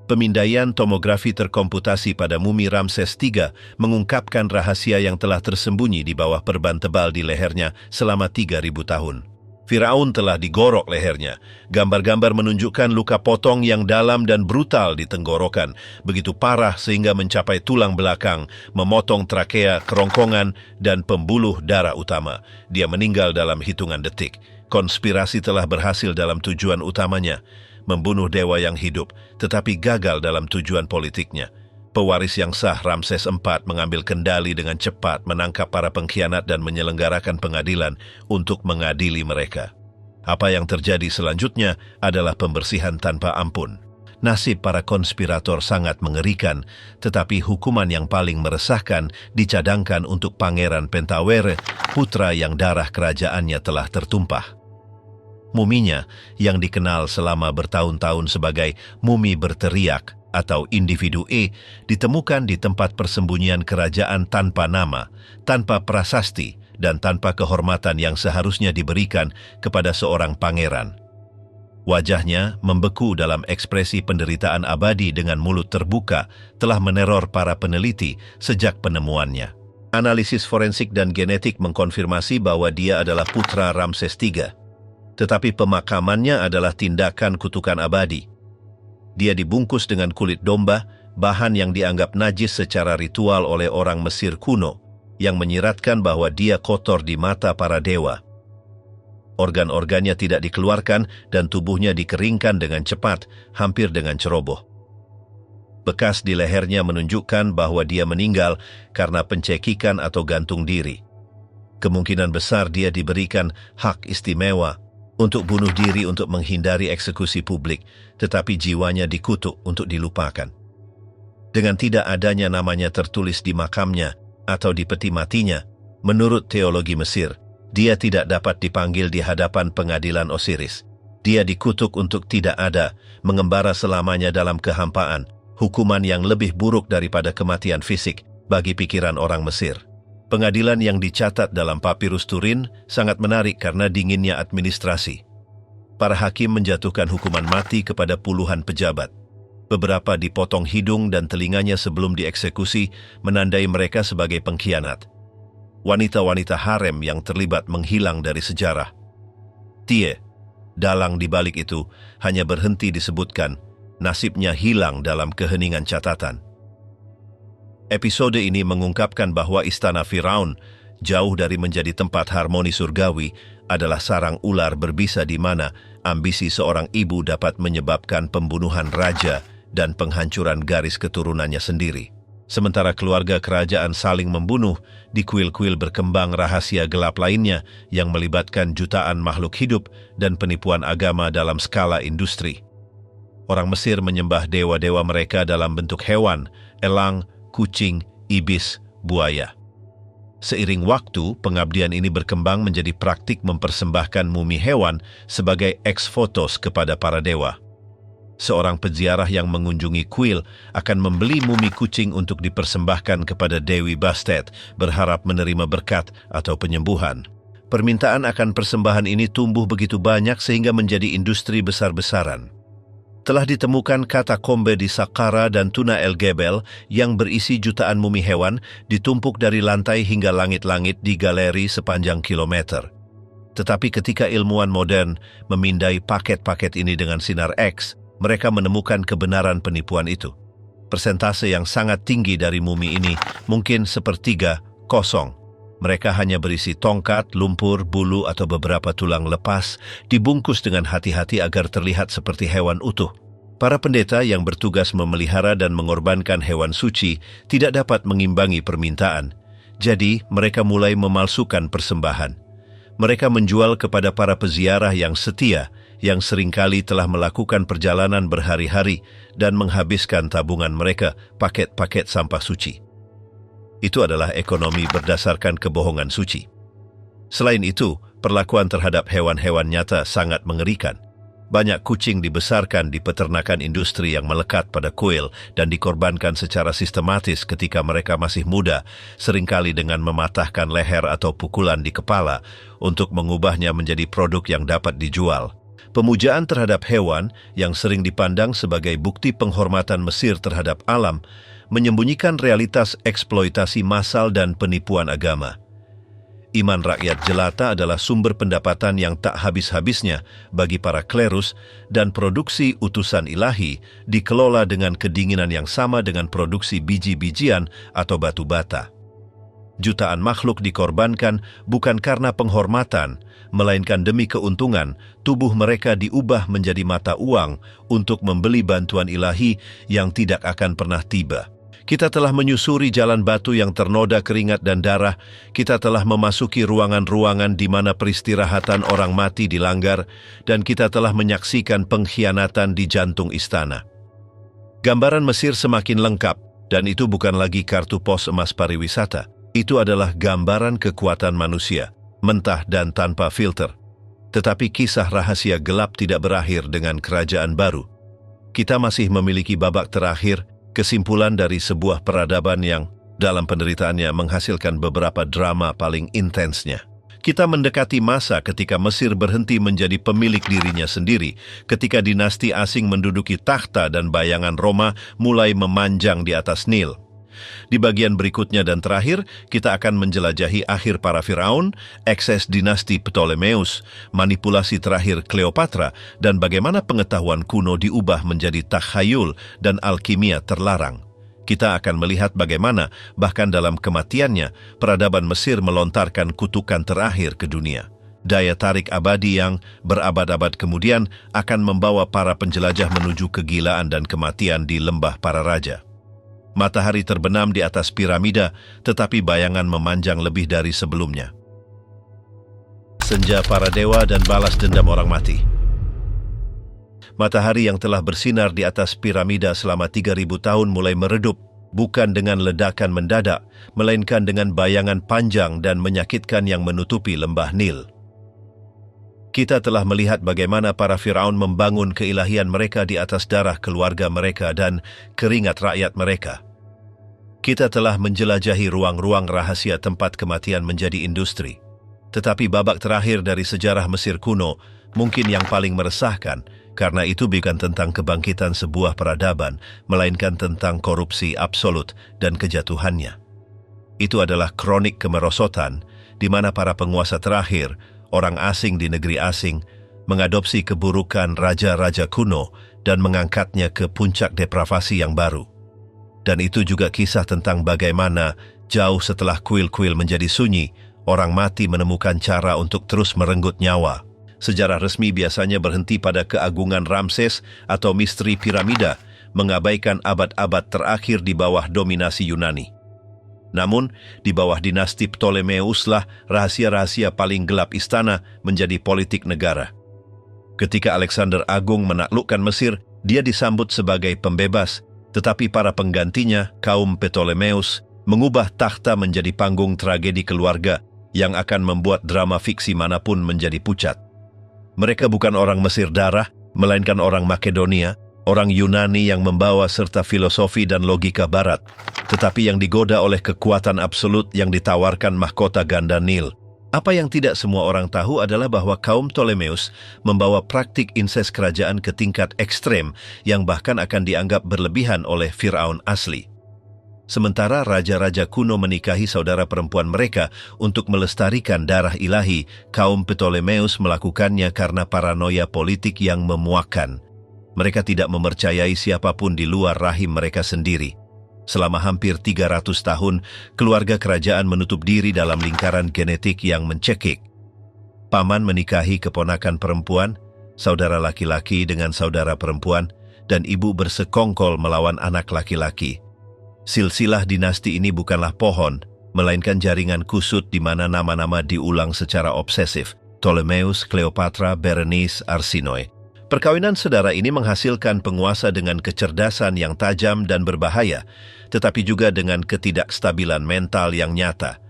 Pemindaian tomografi terkomputasi pada mumi Ramses III mengungkapkan rahasia yang telah tersembunyi di bawah perban tebal di lehernya selama 3.000 tahun. Firaun telah digorok lehernya. Gambar-gambar menunjukkan luka potong yang dalam dan brutal di tenggorokan, begitu parah sehingga mencapai tulang belakang, memotong trakea, kerongkongan, dan pembuluh darah utama. Dia meninggal dalam hitungan detik. Konspirasi telah berhasil dalam tujuan utamanya, membunuh dewa yang hidup, tetapi gagal dalam tujuan politiknya. Pewaris yang sah Ramses IV mengambil kendali dengan cepat, menangkap para pengkhianat dan menyelenggarakan pengadilan untuk mengadili mereka. Apa yang terjadi selanjutnya adalah pembersihan tanpa ampun. Nasib para konspirator sangat mengerikan, tetapi hukuman yang paling meresahkan dicadangkan untuk Pangeran Pentawere, putra yang darah kerajaannya telah tertumpah. Muminya, yang dikenal selama bertahun-tahun sebagai mumi berteriak atau individu E, ditemukan di tempat persembunyian kerajaan tanpa nama, tanpa prasasti, dan tanpa kehormatan yang seharusnya diberikan kepada seorang pangeran. Wajahnya membeku dalam ekspresi penderitaan abadi dengan mulut terbuka, telah meneror para peneliti sejak penemuannya. Analisis forensik dan genetik mengkonfirmasi bahwa dia adalah putra Ramses III. Tetapi pemakamannya adalah tindakan kutukan abadi. Dia dibungkus dengan kulit domba, bahan yang dianggap najis secara ritual oleh orang Mesir kuno, yang menyiratkan bahwa dia kotor di mata para dewa. Organ-organnya tidak dikeluarkan dan tubuhnya dikeringkan dengan cepat, hampir dengan ceroboh. Bekas di lehernya menunjukkan bahwa dia meninggal karena pencekikan atau gantung diri. Kemungkinan besar dia diberikan hak istimewa untuk bunuh diri untuk menghindari eksekusi publik, tetapi jiwanya dikutuk untuk dilupakan. Dengan tidak adanya namanya tertulis di makamnya atau di peti matinya, menurut teologi Mesir, dia tidak dapat dipanggil di hadapan pengadilan Osiris. Dia dikutuk untuk tidak ada, mengembara selamanya dalam kehampaan, hukuman yang lebih buruk daripada kematian fisik bagi pikiran orang Mesir. Pengadilan yang dicatat dalam Papirus Turin sangat menarik karena dinginnya administrasi. Para hakim menjatuhkan hukuman mati kepada puluhan pejabat. Beberapa dipotong hidung dan telinganya sebelum dieksekusi, menandai mereka sebagai pengkhianat. Wanita-wanita harem yang terlibat menghilang dari sejarah. Tie, dalang di balik itu, hanya berhenti disebutkan, nasibnya hilang dalam keheningan catatan. Episode ini mengungkapkan bahwa istana Firaun, jauh dari menjadi tempat harmoni surgawi, adalah sarang ular berbisa di mana ambisi seorang ibu dapat menyebabkan pembunuhan raja dan penghancuran garis keturunannya sendiri. Sementara keluarga kerajaan saling membunuh, di kuil-kuil berkembang rahasia gelap lainnya yang melibatkan jutaan makhluk hidup dan penipuan agama dalam skala industri. Orang Mesir menyembah dewa-dewa mereka dalam bentuk hewan, elang, kucing, ibis, buaya. Seiring waktu, pengabdian ini berkembang menjadi praktik mempersembahkan mumi hewan sebagai ex-votos kepada para dewa. Seorang peziarah yang mengunjungi kuil akan membeli mumi kucing untuk dipersembahkan kepada Dewi Bastet, berharap menerima berkat atau penyembuhan. Permintaan akan persembahan ini tumbuh begitu banyak sehingga menjadi industri besar-besaran. Telah ditemukan katakombe di Saqqara dan Tuna El Gebel yang berisi jutaan mumi hewan ditumpuk dari lantai hingga langit-langit di galeri sepanjang kilometer. Tetapi ketika ilmuwan modern memindai paket-paket ini dengan sinar X, mereka menemukan kebenaran penipuan itu. Persentase yang sangat tinggi dari mumi ini mungkin sepertiga kosong. Mereka hanya berisi tongkat, lumpur, bulu atau beberapa tulang lepas, dibungkus dengan hati-hati agar terlihat seperti hewan utuh. Para pendeta yang bertugas memelihara dan mengorbankan hewan suci tidak dapat mengimbangi permintaan. Jadi, mereka mulai memalsukan persembahan. Mereka menjual kepada para peziarah yang setia, yang seringkali telah melakukan perjalanan berhari-hari dan menghabiskan tabungan mereka paket-paket sampah suci. Itu adalah ekonomi berdasarkan kebohongan suci. Selain itu, perlakuan terhadap hewan-hewan nyata sangat mengerikan. Banyak kucing dibesarkan di peternakan industri yang melekat pada kuil dan dikorbankan secara sistematis ketika mereka masih muda, seringkali dengan mematahkan leher atau pukulan di kepala untuk mengubahnya menjadi produk yang dapat dijual. Pemujaan terhadap hewan yang sering dipandang sebagai bukti penghormatan Mesir terhadap alam menyembunyikan realitas eksploitasi massal dan penipuan agama. Iman rakyat jelata adalah sumber pendapatan yang tak habis-habisnya bagi para klerus dan produksi utusan ilahi dikelola dengan kedinginan yang sama dengan produksi biji-bijian atau batu bata. Jutaan makhluk dikorbankan bukan karena penghormatan, melainkan demi keuntungan. Tubuh mereka diubah menjadi mata uang untuk membeli bantuan ilahi yang tidak akan pernah tiba. Kita telah menyusuri jalan batu yang ternoda keringat dan darah. Kita telah memasuki ruangan-ruangan di mana peristirahatan orang mati dilanggar, dan kita telah menyaksikan pengkhianatan di jantung istana. Gambaran Mesir semakin lengkap, dan itu bukan lagi kartu pos emas pariwisata. Itu adalah gambaran kekuatan manusia, mentah dan tanpa filter. Tetapi kisah rahasia gelap tidak berakhir dengan kerajaan baru. Kita masih memiliki babak terakhir, kesimpulan dari sebuah peradaban yang dalam penderitaannya menghasilkan beberapa drama paling intensnya. Kita mendekati masa ketika Mesir berhenti menjadi pemilik dirinya sendiri, ketika dinasti asing menduduki takhta dan bayangan Roma mulai memanjang di atas Nil. Di bagian berikutnya dan terakhir, kita akan menjelajahi akhir para Firaun, ekses dinasti Ptolemeus, manipulasi terakhir Kleopatra, dan bagaimana pengetahuan kuno diubah menjadi takhayul dan alkimia terlarang. Kita akan melihat bagaimana, bahkan dalam kematiannya, peradaban Mesir melontarkan kutukan terakhir ke dunia. Daya tarik abadi yang berabad-abad kemudian akan membawa para penjelajah menuju kegilaan dan kematian di lembah para raja. Matahari terbenam di atas piramida, tetapi bayangan memanjang lebih dari sebelumnya. Senja para dewa dan balas dendam orang mati. Matahari yang telah bersinar di atas piramida selama 3.000 tahun mulai meredup, bukan dengan ledakan mendadak, melainkan dengan bayangan panjang dan menyakitkan yang menutupi lembah Nil. Kita telah melihat bagaimana para Firaun membangun keilahian mereka di atas darah keluarga mereka dan keringat rakyat mereka. Kita telah menjelajahi ruang-ruang rahasia tempat kematian menjadi industri. Tetapi babak terakhir dari sejarah Mesir kuno mungkin yang paling meresahkan, karena itu bukan tentang kebangkitan sebuah peradaban, melainkan tentang korupsi absolut dan kejatuhannya. Itu adalah kronik kemerosotan, di mana para penguasa terakhir, orang asing di negeri asing, mengadopsi keburukan raja-raja kuno dan mengangkatnya ke puncak depravasi yang baru. Dan itu juga kisah tentang bagaimana, jauh setelah kuil-kuil menjadi sunyi, orang mati menemukan cara untuk terus merenggut nyawa. Sejarah resmi biasanya berhenti pada keagungan Ramses atau misteri piramida, mengabaikan abad-abad terakhir di bawah dominasi Yunani. Namun, di bawah dinasti Ptolemeuslah rahasia-rahasia paling gelap istana menjadi politik negara. Ketika Alexander Agung menaklukkan Mesir, dia disambut sebagai pembebas, tetapi para penggantinya, kaum Ptolemeus, mengubah takhta menjadi panggung tragedi keluarga yang akan membuat drama fiksi manapun menjadi pucat. Mereka bukan orang Mesir darah, melainkan orang Makedonia, orang Yunani yang membawa serta filosofi dan logika barat, tetapi yang digoda oleh kekuatan absolut yang ditawarkan mahkota ganda Nil. Apa yang tidak semua orang tahu adalah bahwa kaum Ptolemeus membawa praktik inses kerajaan ke tingkat ekstrem yang bahkan akan dianggap berlebihan oleh Firaun asli. Sementara raja-raja kuno menikahi saudara perempuan mereka untuk melestarikan darah ilahi, kaum Ptolemeus melakukannya karena paranoia politik yang memuakkan. Mereka tidak mempercayai siapapun di luar rahim mereka sendiri. Selama hampir 300 tahun, keluarga kerajaan menutup diri dalam lingkaran genetik yang mencekik. Paman menikahi keponakan perempuan, saudara laki-laki dengan saudara perempuan, dan ibu bersekongkol melawan anak laki-laki. Silsilah dinasti ini bukanlah pohon, melainkan jaringan kusut di mana nama-nama diulang secara obsesif. Ptolemeus, Cleopatra, Berenice, Arsinoe. Perkawinan saudara ini menghasilkan penguasa dengan kecerdasan yang tajam dan berbahaya, tetapi juga dengan ketidakstabilan mental yang nyata.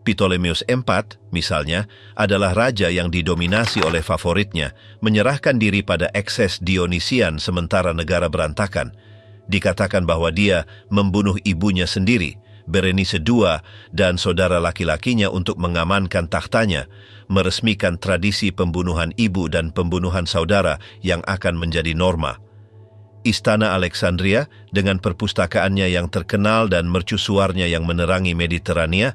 Ptolemeus IV, misalnya, adalah raja yang didominasi oleh favoritnya, menyerahkan diri pada ekses Dionisian sementara negara berantakan. Dikatakan bahwa dia membunuh ibunya sendiri, Berenice II, dan saudara laki-lakinya untuk mengamankan tahtanya, meresmikan tradisi pembunuhan ibu dan pembunuhan saudara yang akan menjadi norma. Istana Alexandria, dengan perpustakaannya yang terkenal dan mercusuarnya yang menerangi Mediterania,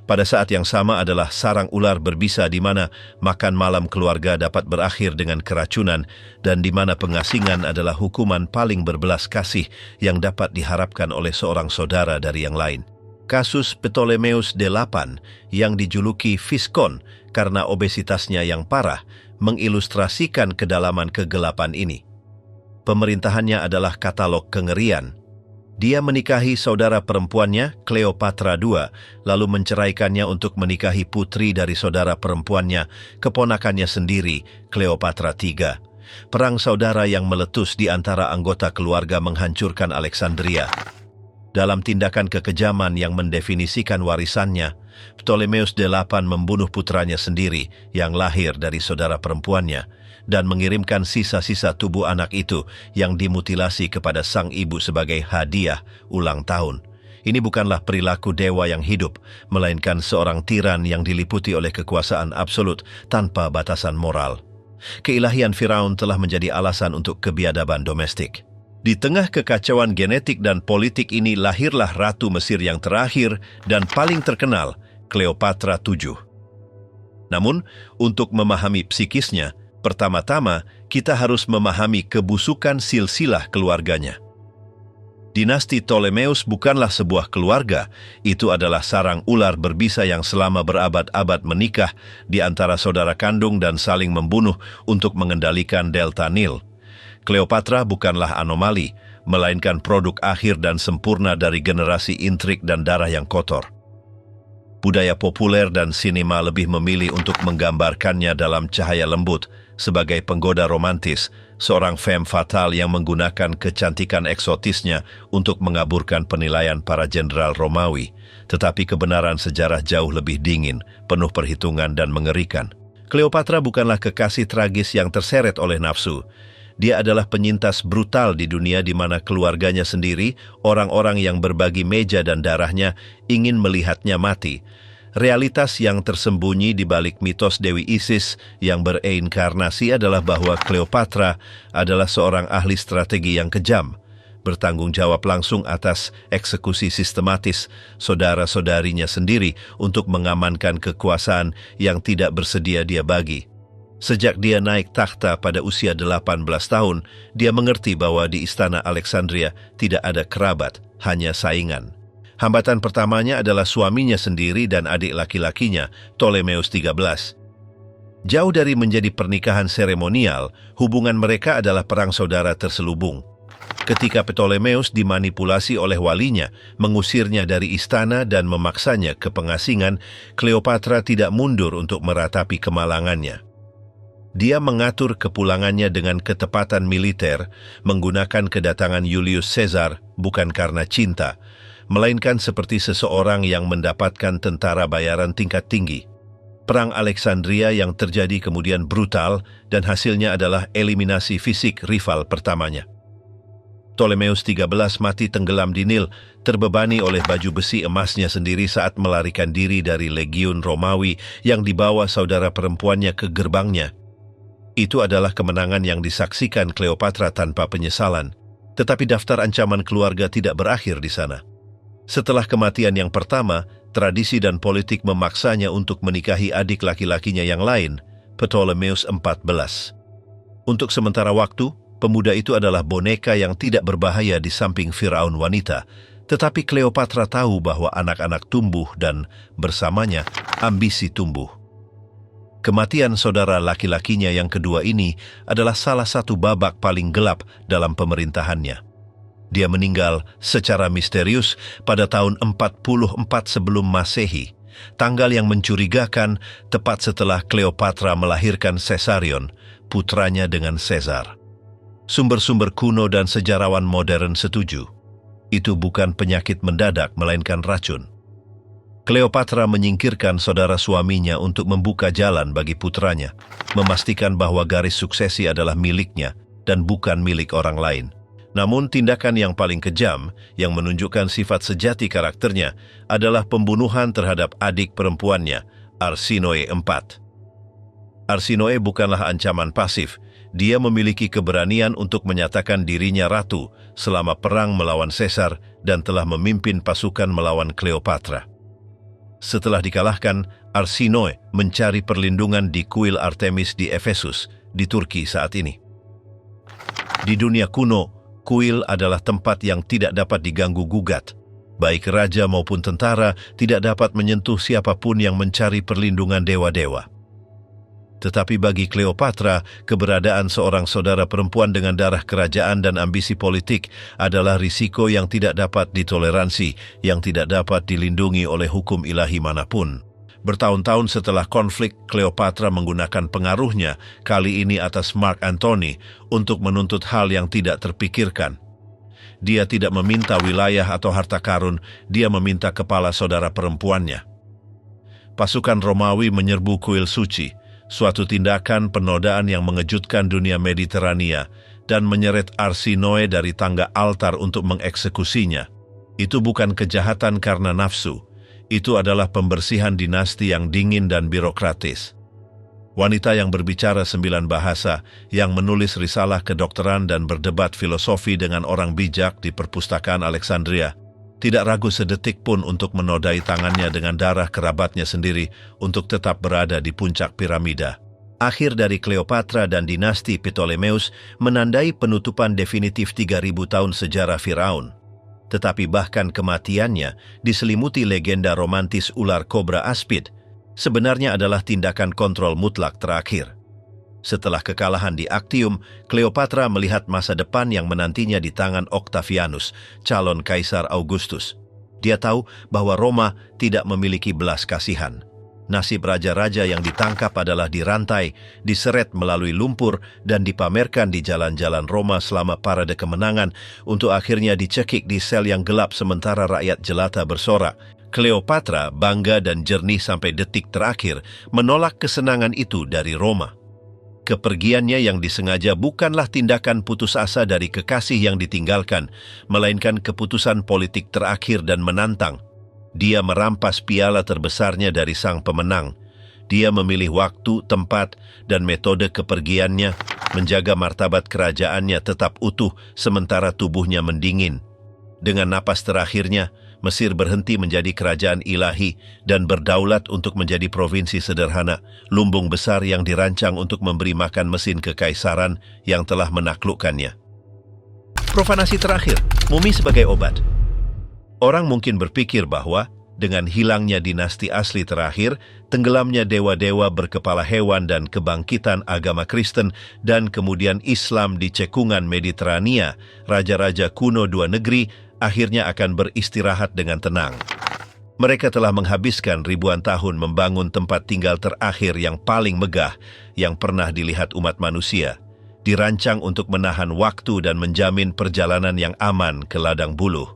pada saat yang sama adalah sarang ular berbisa di mana makan malam keluarga dapat berakhir dengan keracunan dan di mana pengasingan adalah hukuman paling berbelas kasih yang dapat diharapkan oleh seorang saudara dari yang lain. Kasus Ptolemeus VIII yang dijuluki Fiskon karena obesitasnya yang parah mengilustrasikan kedalaman kegelapan ini. Pemerintahannya adalah katalog kengerian. Dia menikahi saudara perempuannya, Cleopatra II, lalu menceraikannya untuk menikahi putri dari saudara perempuannya, keponakannya sendiri, Cleopatra III. Perang saudara yang meletus di antara anggota keluarga menghancurkan Alexandria. Dalam tindakan kekejaman yang mendefinisikan warisannya, Ptolemeus VIII membunuh putranya sendiri yang lahir dari saudara perempuannya, dan mengirimkan sisa-sisa tubuh anak itu yang dimutilasi kepada sang ibu sebagai hadiah ulang tahun. Ini bukanlah perilaku dewa yang hidup, melainkan seorang tiran yang diliputi oleh kekuasaan absolut tanpa batasan moral. Keilahian Firaun telah menjadi alasan untuk kebiadaban domestik. Di tengah kekacauan genetik dan politik ini lahirlah Ratu Mesir yang terakhir dan paling terkenal, Cleopatra VII. Namun, untuk memahami psikisnya, pertama-tama, kita harus memahami kebusukan silsilah keluarganya. Dinasti Ptolemeus bukanlah sebuah keluarga, itu adalah sarang ular berbisa yang selama berabad-abad menikah di antara saudara kandung dan saling membunuh untuk mengendalikan delta Nil. Cleopatra bukanlah anomali, melainkan produk akhir dan sempurna dari generasi intrik dan darah yang kotor. Budaya populer dan sinema lebih memilih untuk menggambarkannya dalam cahaya lembut sebagai penggoda romantis, seorang femme fatale yang menggunakan kecantikan eksotisnya untuk mengaburkan penilaian para jenderal Romawi. Tetapi kebenaran sejarah jauh lebih dingin, penuh perhitungan dan mengerikan. Cleopatra bukanlah kekasih tragis yang terseret oleh nafsu. Dia adalah penyintas brutal di dunia di mana keluarganya sendiri, orang-orang yang berbagi meja dan darahnya, ingin melihatnya mati. Realitas yang tersembunyi di balik mitos Dewi Isis yang bereinkarnasi adalah bahwa Cleopatra adalah seorang ahli strategi yang kejam, bertanggung jawab langsung atas eksekusi sistematis saudara-saudarinya sendiri untuk mengamankan kekuasaan yang tidak bersedia dia bagi. Sejak dia naik takhta pada usia 18 tahun, dia mengerti bahwa di istana Alexandria tidak ada kerabat, hanya saingan. Hambatan pertamanya adalah suaminya sendiri dan adik laki-lakinya, Ptolemeus XIII. Jauh dari menjadi pernikahan seremonial, hubungan mereka adalah perang saudara terselubung. Ketika Ptolemeus dimanipulasi oleh walinya, mengusirnya dari istana dan memaksanya ke pengasingan, Kleopatra tidak mundur untuk meratapi kemalangannya. Dia mengatur kepulangannya dengan ketepatan militer, menggunakan kedatangan Julius Caesar bukan karena cinta, melainkan seperti seseorang yang mendapatkan tentara bayaran tingkat tinggi. Perang Alexandria yang terjadi kemudian brutal dan hasilnya adalah eliminasi fisik rival pertamanya. Ptolemeus XIII mati tenggelam di Nil, terbebani oleh baju besi emasnya sendiri saat melarikan diri dari legiun Romawi yang dibawa saudara perempuannya ke gerbangnya. Itu adalah kemenangan yang disaksikan Kleopatra tanpa penyesalan, tetapi daftar ancaman keluarga tidak berakhir di sana. Setelah kematian yang pertama, tradisi dan politik memaksanya untuk menikahi adik laki-lakinya yang lain, Ptolemeus XIV. Untuk sementara waktu, pemuda itu adalah boneka yang tidak berbahaya di samping Firaun wanita, tetapi Kleopatra tahu bahwa anak-anak tumbuh dan bersamanya ambisi tumbuh. Kematian saudara laki-lakinya yang kedua ini adalah salah satu babak paling gelap dalam pemerintahannya. Dia meninggal secara misterius pada tahun 44 sebelum Masehi, tanggal yang mencurigakan tepat setelah Kleopatra melahirkan Caesarion, putranya dengan Caesar. Sumber-sumber kuno dan sejarawan modern setuju. Itu bukan penyakit mendadak, melainkan racun. Kleopatra menyingkirkan saudara suaminya untuk membuka jalan bagi putranya, memastikan bahwa garis suksesi adalah miliknya dan bukan milik orang lain. Namun tindakan yang paling kejam, yang menunjukkan sifat sejati karakternya, adalah pembunuhan terhadap adik perempuannya, Arsinoe IV. Arsinoe bukanlah ancaman pasif. Dia memiliki keberanian untuk menyatakan dirinya ratu selama perang melawan Caesar dan telah memimpin pasukan melawan Kleopatra. Setelah dikalahkan, Arsinoe mencari perlindungan di kuil Artemis di Efesus, di Turki saat ini. Di dunia kuno, kuil adalah tempat yang tidak dapat diganggu-gugat. Baik raja maupun tentara tidak dapat menyentuh siapapun yang mencari perlindungan dewa-dewa. Tetapi bagi Kleopatra, keberadaan seorang saudara perempuan dengan darah kerajaan dan ambisi politik adalah risiko yang tidak dapat ditoleransi, yang tidak dapat dilindungi oleh hukum ilahi manapun. Bertahun-tahun setelah konflik, Kleopatra menggunakan pengaruhnya, kali ini atas Mark Antony, untuk menuntut hal yang tidak terpikirkan. Dia tidak meminta wilayah atau harta karun, dia meminta kepala saudara perempuannya. Pasukan Romawi menyerbu kuil suci, suatu tindakan penodaan yang mengejutkan dunia Mediterania, dan menyeret Arsinoe dari tangga altar untuk mengeksekusinya. Itu bukan kejahatan karena nafsu, itu adalah pembersihan dinasti yang dingin dan birokratis. Wanita yang berbicara 9 bahasa, yang menulis risalah kedokteran dan berdebat filosofi dengan orang bijak di perpustakaan Alexandria, tidak ragu sedetik pun untuk menodai tangannya dengan darah kerabatnya sendiri untuk tetap berada di puncak piramida. Akhir dari Kleopatra dan dinasti Ptolemeus menandai penutupan definitif 3000 tahun sejarah Firaun. Tetapi bahkan kematiannya diselimuti legenda romantis ular kobra aspid, sebenarnya adalah tindakan kontrol mutlak terakhir. Setelah kekalahan di Actium, Kleopatra melihat masa depan yang menantinya di tangan Octavianus, calon Kaisar Augustus. Dia tahu bahwa Roma tidak memiliki belas kasihan. Nasib raja-raja yang ditangkap adalah dirantai, diseret melalui lumpur, dan dipamerkan di jalan-jalan Roma selama parade kemenangan untuk akhirnya dicekik di sel yang gelap sementara rakyat jelata bersorak. Kleopatra bangga dan jernih sampai detik terakhir menolak kesenangan itu dari Roma. Kepergiannya yang disengaja bukanlah tindakan putus asa dari kekasih yang ditinggalkan, melainkan keputusan politik terakhir dan menantang. Dia merampas piala terbesarnya dari sang pemenang. Dia memilih waktu, tempat, dan metode kepergiannya, menjaga martabat kerajaannya tetap utuh sementara tubuhnya mendingin. Dengan napas terakhirnya, Mesir berhenti menjadi kerajaan ilahi dan berdaulat untuk menjadi provinsi sederhana, lumbung besar yang dirancang untuk memberi makan mesin kekaisaran yang telah menaklukkannya. Profanasi terakhir, mumi sebagai obat. Orang mungkin berpikir bahwa dengan hilangnya dinasti asli terakhir, tenggelamnya dewa-dewa berkepala hewan dan kebangkitan agama Kristen, dan kemudian Islam di cekungan Mediterania, raja-raja kuno dua negeri akhirnya akan beristirahat dengan tenang. Mereka telah menghabiskan ribuan tahun membangun tempat tinggal terakhir yang paling megah yang pernah dilihat umat manusia, dirancang untuk menahan waktu dan menjamin perjalanan yang aman ke ladang buluh.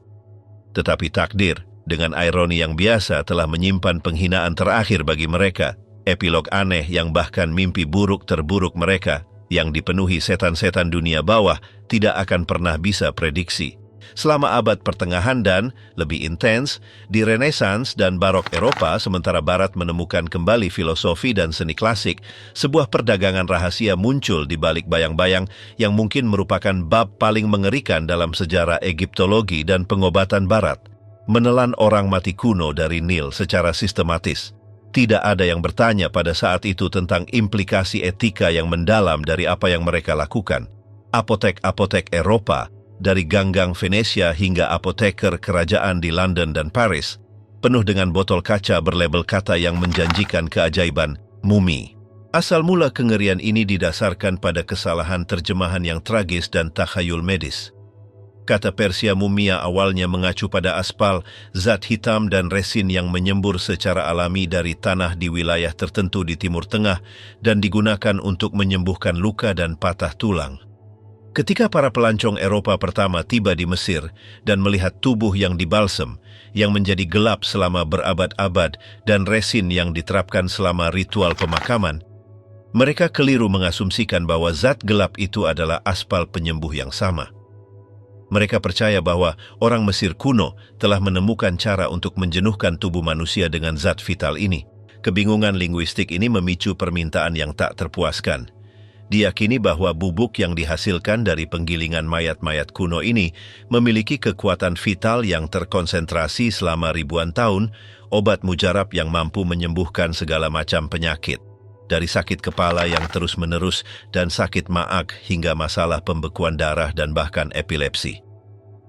Tetapi takdir, dengan ironi yang biasa, telah menyimpan penghinaan terakhir bagi mereka, epilog aneh yang bahkan mimpi buruk terburuk mereka, yang dipenuhi setan-setan dunia bawah, tidak akan pernah bisa prediksi. Selama abad pertengahan dan, lebih intens, di Renaissance dan Barok Eropa, sementara Barat menemukan kembali filosofi dan seni klasik, sebuah perdagangan rahasia muncul di balik bayang-bayang yang mungkin merupakan bab paling mengerikan dalam sejarah Egiptologi dan pengobatan Barat. Menelan orang mati kuno dari Nil secara sistematis. Tidak ada yang bertanya pada saat itu tentang implikasi etika yang mendalam dari apa yang mereka lakukan. Apotek-apotek Eropa, dari ganggang Venesia hingga apoteker kerajaan di London dan Paris, penuh dengan botol kaca berlabel kata yang menjanjikan keajaiban, mumi. Asal mula kengerian ini didasarkan pada kesalahan terjemahan yang tragis dan takhayul medis. Kata Persia mumia awalnya mengacu pada aspal, zat hitam dan resin yang menyembur secara alami dari tanah di wilayah tertentu di Timur Tengah dan digunakan untuk menyembuhkan luka dan patah tulang. Ketika para pelancong Eropa pertama tiba di Mesir dan melihat tubuh yang dibalsem, yang menjadi gelap selama berabad-abad, dan resin yang diterapkan selama ritual pemakaman, mereka keliru mengasumsikan bahwa zat gelap itu adalah aspal penyembuh yang sama. Mereka percaya bahwa orang Mesir kuno telah menemukan cara untuk menjenuhkan tubuh manusia dengan zat vital ini. Kebingungan linguistik ini memicu permintaan yang tak terpuaskan. Diyakini bahwa bubuk yang dihasilkan dari penggilingan mayat-mayat kuno ini memiliki kekuatan vital yang terkonsentrasi selama ribuan tahun, obat mujarab yang mampu menyembuhkan segala macam penyakit, dari sakit kepala yang terus-menerus dan sakit maag hingga masalah pembekuan darah dan bahkan epilepsi.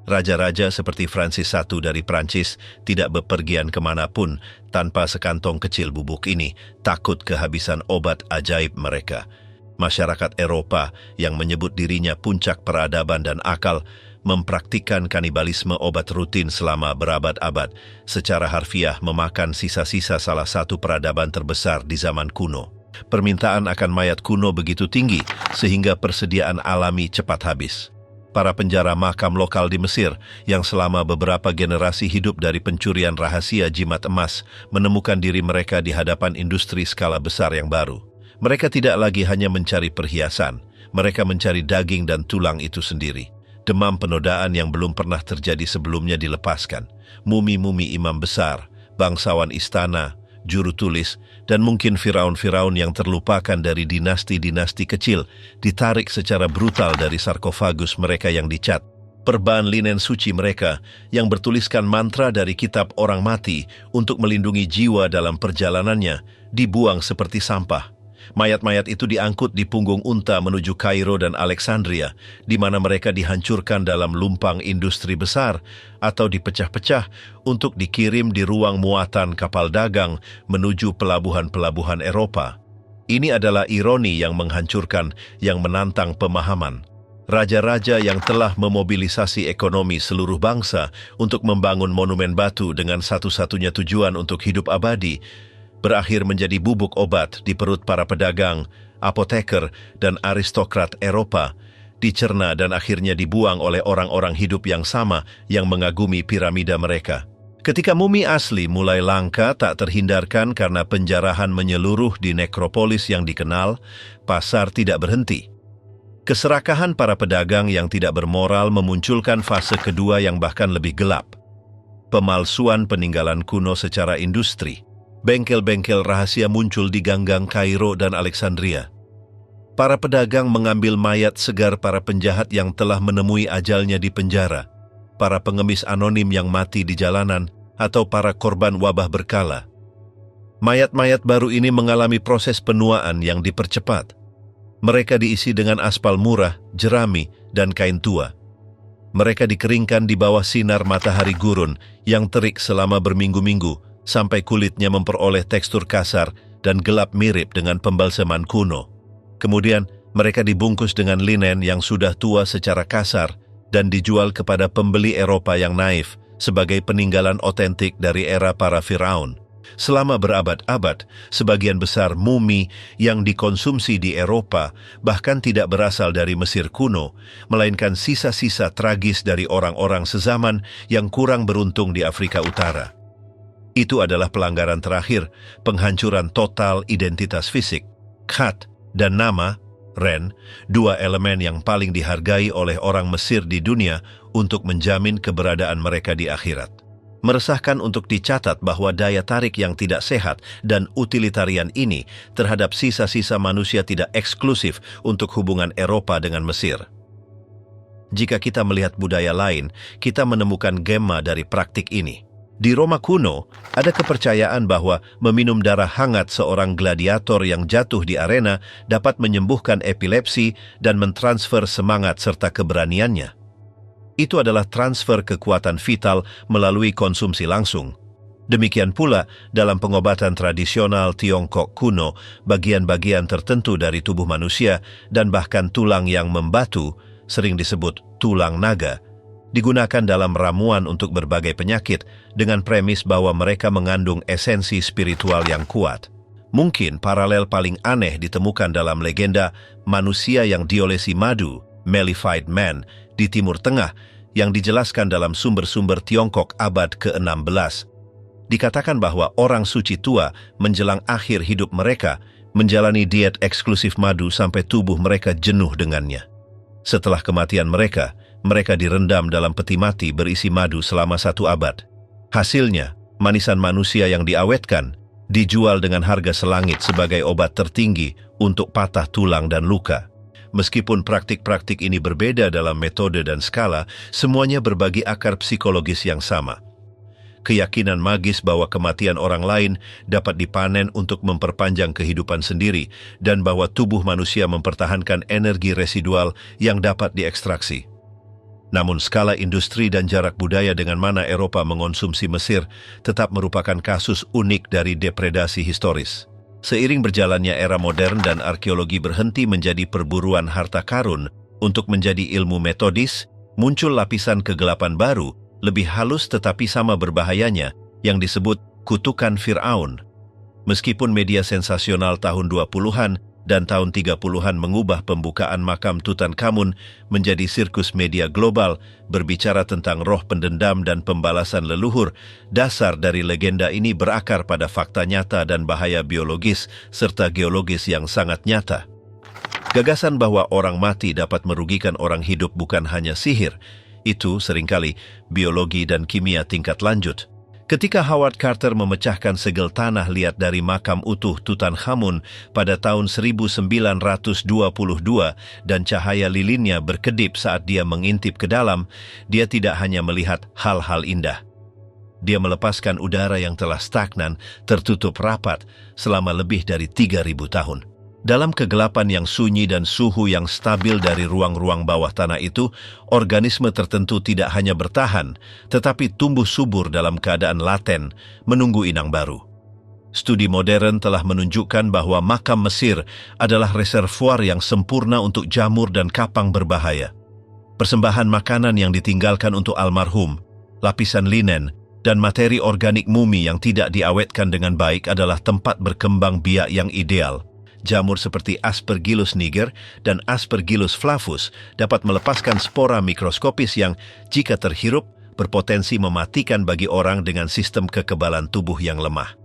Raja-raja seperti Francis I dari Prancis tidak bepergian kemanapun tanpa sekantong kecil bubuk ini, takut kehabisan obat ajaib mereka. Masyarakat Eropa yang menyebut dirinya puncak peradaban dan akal mempraktikkan kanibalisme obat rutin selama berabad-abad, secara harfiah memakan sisa-sisa salah satu peradaban terbesar di zaman kuno. Permintaan akan mayat kuno begitu tinggi sehingga persediaan alami cepat habis. Para penjara makam lokal di Mesir yang selama beberapa generasi hidup dari pencurian rahasia jimat emas menemukan diri mereka di hadapan industri skala besar yang baru. Mereka tidak lagi hanya mencari perhiasan, mereka mencari daging dan tulang itu sendiri. Demam penodaan yang belum pernah terjadi sebelumnya dilepaskan. Mumi-mumi imam besar, bangsawan istana, juru tulis, dan mungkin firaun-firaun yang terlupakan dari dinasti-dinasti kecil ditarik secara brutal dari sarkofagus mereka yang dicat. Perban linen suci mereka yang bertuliskan mantra dari kitab orang mati untuk melindungi jiwa dalam perjalanannya dibuang seperti sampah. Mayat-mayat itu diangkut di punggung unta menuju Kairo dan Alexandria, di mana mereka dihancurkan dalam lumpang industri besar atau dipecah-pecah untuk dikirim di ruang muatan kapal dagang menuju pelabuhan-pelabuhan Eropa. Ini adalah ironi yang menghancurkan, yang menantang pemahaman. Raja-raja yang telah memobilisasi ekonomi seluruh bangsa untuk membangun monumen batu dengan satu-satunya tujuan untuk hidup abadi, berakhir menjadi bubuk obat di perut para pedagang, apoteker, dan aristokrat Eropa, dicerna dan akhirnya dibuang oleh orang-orang hidup yang sama yang mengagumi piramida mereka. Ketika mumi asli mulai langka, tak terhindarkan karena penjarahan menyeluruh di nekropolis yang dikenal, pasar tidak berhenti. Keserakahan para pedagang yang tidak bermoral memunculkan fase kedua yang bahkan lebih gelap. Pemalsuan peninggalan kuno secara industri. Bengkel-bengkel rahasia muncul di ganggang Kairo dan Alexandria. Para pedagang mengambil mayat segar para penjahat yang telah menemui ajalnya di penjara, para pengemis anonim yang mati di jalanan, atau para korban wabah berkala. Mayat-mayat baru ini mengalami proses penuaan yang dipercepat. Mereka diisi dengan aspal murah, jerami, dan kain tua. Mereka dikeringkan di bawah sinar matahari gurun yang terik selama berminggu-minggu sampai kulitnya memperoleh tekstur kasar dan gelap mirip dengan pembalseman kuno. Kemudian, mereka dibungkus dengan linen yang sudah tua secara kasar dan dijual kepada pembeli Eropa yang naif sebagai peninggalan otentik dari era para Firaun. Selama berabad-abad, sebagian besar mumi yang dikonsumsi di Eropa bahkan tidak berasal dari Mesir kuno, melainkan sisa-sisa tragis dari orang-orang sezaman yang kurang beruntung di Afrika Utara. Itu adalah pelanggaran terakhir, penghancuran total identitas fisik. Khat dan nama, Ren, dua elemen yang paling dihargai oleh orang Mesir di dunia untuk menjamin keberadaan mereka di akhirat. Meresahkan untuk dicatat bahwa daya tarik yang tidak sehat dan utilitarian ini terhadap sisa-sisa manusia tidak eksklusif untuk hubungan Eropa dengan Mesir. Jika kita melihat budaya lain, kita menemukan gemma dari praktik ini. Di Roma kuno, ada kepercayaan bahwa meminum darah hangat seorang gladiator yang jatuh di arena dapat menyembuhkan epilepsi dan mentransfer semangat serta keberaniannya. Itu adalah transfer kekuatan vital melalui konsumsi langsung. Demikian pula dalam pengobatan tradisional Tiongkok kuno, bagian-bagian tertentu dari tubuh manusia dan bahkan tulang yang membatu, sering disebut tulang naga, digunakan dalam ramuan untuk berbagai penyakit dengan premis bahwa mereka mengandung esensi spiritual yang kuat. Mungkin paralel paling aneh ditemukan dalam legenda manusia yang diolesi madu, Mellified Man, di Timur Tengah, yang dijelaskan dalam sumber-sumber Tiongkok abad ke-16. Dikatakan bahwa orang suci tua menjelang akhir hidup mereka menjalani diet eksklusif madu sampai tubuh mereka jenuh dengannya. Setelah kematian mereka, mereka direndam dalam peti mati berisi madu selama 1 abad. Hasilnya, manisan manusia yang diawetkan dijual dengan harga selangit sebagai obat tertinggi untuk patah tulang dan luka. Meskipun praktik-praktik ini berbeda dalam metode dan skala, semuanya berbagi akar psikologis yang sama. Keyakinan magis bahwa kematian orang lain dapat dipanen untuk memperpanjang kehidupan sendiri dan bahwa tubuh manusia mempertahankan energi residual yang dapat diekstraksi. Namun skala industri dan jarak budaya dengan mana Eropa mengonsumsi Mesir tetap merupakan kasus unik dari depredasi historis. Seiring berjalannya era modern dan arkeologi berhenti menjadi perburuan harta karun untuk menjadi ilmu metodis, muncul lapisan kegelapan baru, lebih halus tetapi sama berbahayanya, yang disebut kutukan Firaun. Meskipun media sensasional tahun 20-an dan tahun 30-an mengubah pembukaan makam Tutankhamun menjadi sirkus media global, berbicara tentang roh pendendam dan pembalasan leluhur, dasar dari legenda ini berakar pada fakta nyata dan bahaya biologis serta geologis yang sangat nyata. Gagasan bahwa orang mati dapat merugikan orang hidup bukan hanya sihir, itu seringkali biologi dan kimia tingkat lanjut. Ketika Howard Carter memecahkan segel tanah liat dari makam utuh Tutankhamun pada tahun 1922 dan cahaya lilinnya berkedip saat dia mengintip ke dalam, dia tidak hanya melihat hal-hal indah. Dia melepaskan udara yang telah stagnan, tertutup rapat selama lebih dari 3.000 tahun. Dalam kegelapan yang sunyi dan suhu yang stabil dari ruang-ruang bawah tanah itu, organisme tertentu tidak hanya bertahan, tetapi tumbuh subur dalam keadaan laten, menunggu inang baru. Studi modern telah menunjukkan bahwa makam Mesir adalah reservoir yang sempurna untuk jamur dan kapang berbahaya. Persembahan makanan yang ditinggalkan untuk almarhum, lapisan linen, dan materi organik mumi yang tidak diawetkan dengan baik adalah tempat berkembang biak yang ideal. Jamur seperti Aspergillus niger dan Aspergillus flavus dapat melepaskan spora mikroskopis yang, jika terhirup, berpotensi mematikan bagi orang dengan sistem kekebalan tubuh yang lemah.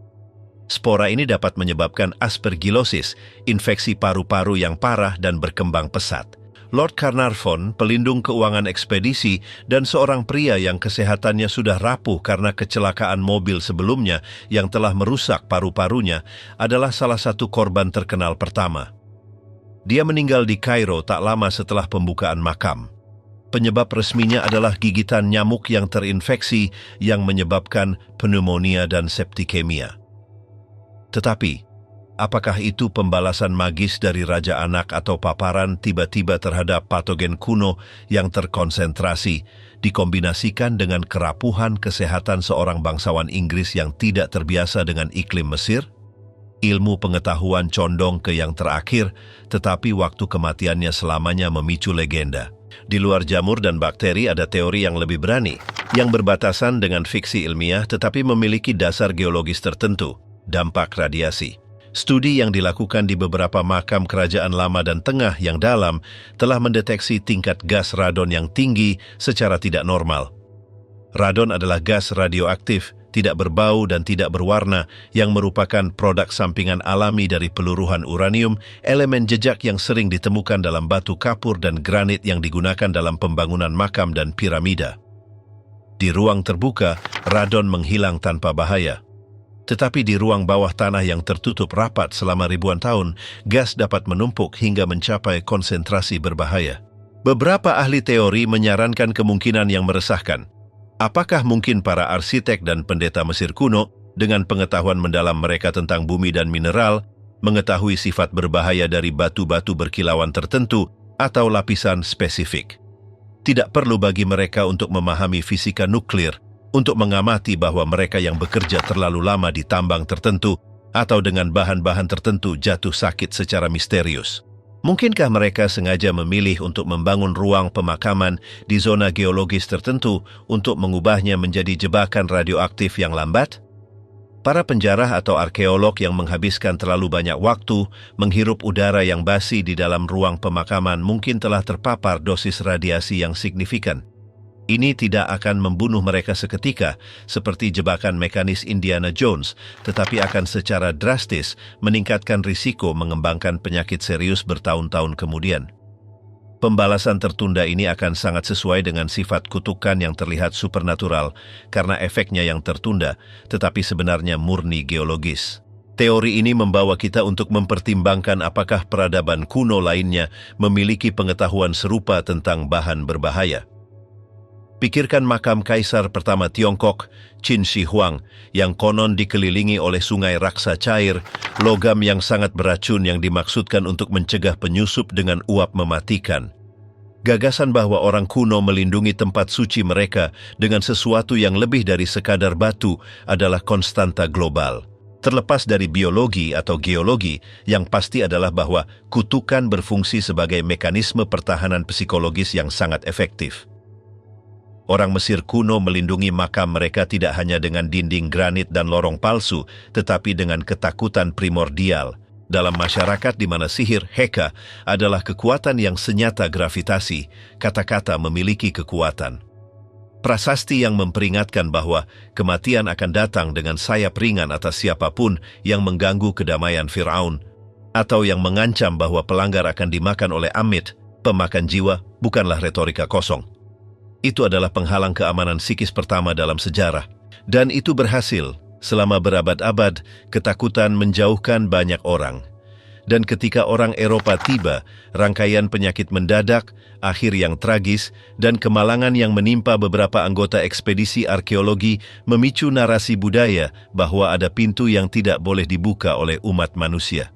Spora ini dapat menyebabkan aspergillosis, infeksi paru-paru yang parah dan berkembang pesat. Lord Carnarvon, pelindung keuangan ekspedisi, dan seorang pria yang kesehatannya sudah rapuh karena kecelakaan mobil sebelumnya yang telah merusak paru-parunya, adalah salah satu korban terkenal pertama. Dia meninggal di Kairo tak lama setelah pembukaan makam. Penyebab resminya adalah gigitan nyamuk yang terinfeksi yang menyebabkan pneumonia dan septikemia. Tetapi, Apakah itu pembalasan magis dari Raja Anak atau paparan tiba-tiba terhadap patogen kuno yang terkonsentrasi, dikombinasikan dengan kerapuhan kesehatan seorang bangsawan Inggris yang tidak terbiasa dengan iklim Mesir? Ilmu pengetahuan condong ke yang terakhir, tetapi waktu kematiannya selamanya memicu legenda. Di luar jamur dan bakteri ada teori yang lebih berani, yang berbatasan dengan fiksi ilmiah tetapi memiliki dasar geologis tertentu, dampak radiasi. Studi yang dilakukan di beberapa makam kerajaan lama dan tengah yang dalam telah mendeteksi tingkat gas radon yang tinggi secara tidak normal. Radon adalah gas radioaktif, tidak berbau dan tidak berwarna, yang merupakan produk sampingan alami dari peluruhan uranium, elemen jejak yang sering ditemukan dalam batu kapur dan granit yang digunakan dalam pembangunan makam dan piramida. Di ruang terbuka, radon menghilang tanpa bahaya. Tetapi di ruang bawah tanah yang tertutup rapat selama ribuan tahun, gas dapat menumpuk hingga mencapai konsentrasi berbahaya. Beberapa ahli teori menyarankan kemungkinan yang meresahkan. Apakah mungkin para arsitek dan pendeta Mesir kuno, dengan pengetahuan mendalam mereka tentang bumi dan mineral, mengetahui sifat berbahaya dari batu-batu berkilauan tertentu atau lapisan spesifik? Tidak perlu bagi mereka untuk memahami fisika nuklir, untuk mengamati bahwa mereka yang bekerja terlalu lama di tambang tertentu atau dengan bahan-bahan tertentu jatuh sakit secara misterius. Mungkinkah mereka sengaja memilih untuk membangun ruang pemakaman di zona geologis tertentu untuk mengubahnya menjadi jebakan radioaktif yang lambat? Para penjarah atau arkeolog yang menghabiskan terlalu banyak waktu menghirup udara yang basi di dalam ruang pemakaman mungkin telah terpapar dosis radiasi yang signifikan. Ini tidak akan membunuh mereka seketika, seperti jebakan mekanis Indiana Jones, tetapi akan secara drastis meningkatkan risiko mengembangkan penyakit serius bertahun-tahun kemudian. Pembalasan tertunda ini akan sangat sesuai dengan sifat kutukan yang terlihat supernatural, karena efeknya yang tertunda, tetapi sebenarnya murni geologis. Teori ini membawa kita untuk mempertimbangkan apakah peradaban kuno lainnya memiliki pengetahuan serupa tentang bahan berbahaya. Pikirkan makam kaisar pertama Tiongkok, Qin Shi Huang, yang konon dikelilingi oleh sungai raksa cair, logam yang sangat beracun yang dimaksudkan untuk mencegah penyusup dengan uap mematikan. Gagasan bahwa orang kuno melindungi tempat suci mereka dengan sesuatu yang lebih dari sekadar batu adalah konstanta global. Terlepas dari biologi atau geologi, yang pasti adalah bahwa kutukan berfungsi sebagai mekanisme pertahanan psikologis yang sangat efektif. Orang Mesir kuno melindungi makam mereka tidak hanya dengan dinding granit dan lorong palsu, tetapi dengan ketakutan primordial. Dalam masyarakat di mana sihir, Heka, adalah kekuatan yang senyata gravitasi, kata-kata memiliki kekuatan. Prasasti yang memperingatkan bahwa kematian akan datang dengan sayap ringan atas siapapun yang mengganggu kedamaian Firaun, atau yang mengancam bahwa pelanggar akan dimakan oleh Amit, pemakan jiwa, bukanlah retorika kosong. Itu adalah penghalang keamanan psikis pertama dalam sejarah. Dan itu berhasil. Selama berabad-abad, ketakutan menjauhkan banyak orang. Dan ketika orang Eropa tiba, rangkaian penyakit mendadak, akhir yang tragis, dan kemalangan yang menimpa beberapa anggota ekspedisi arkeologi memicu narasi budaya bahwa ada pintu yang tidak boleh dibuka oleh umat manusia.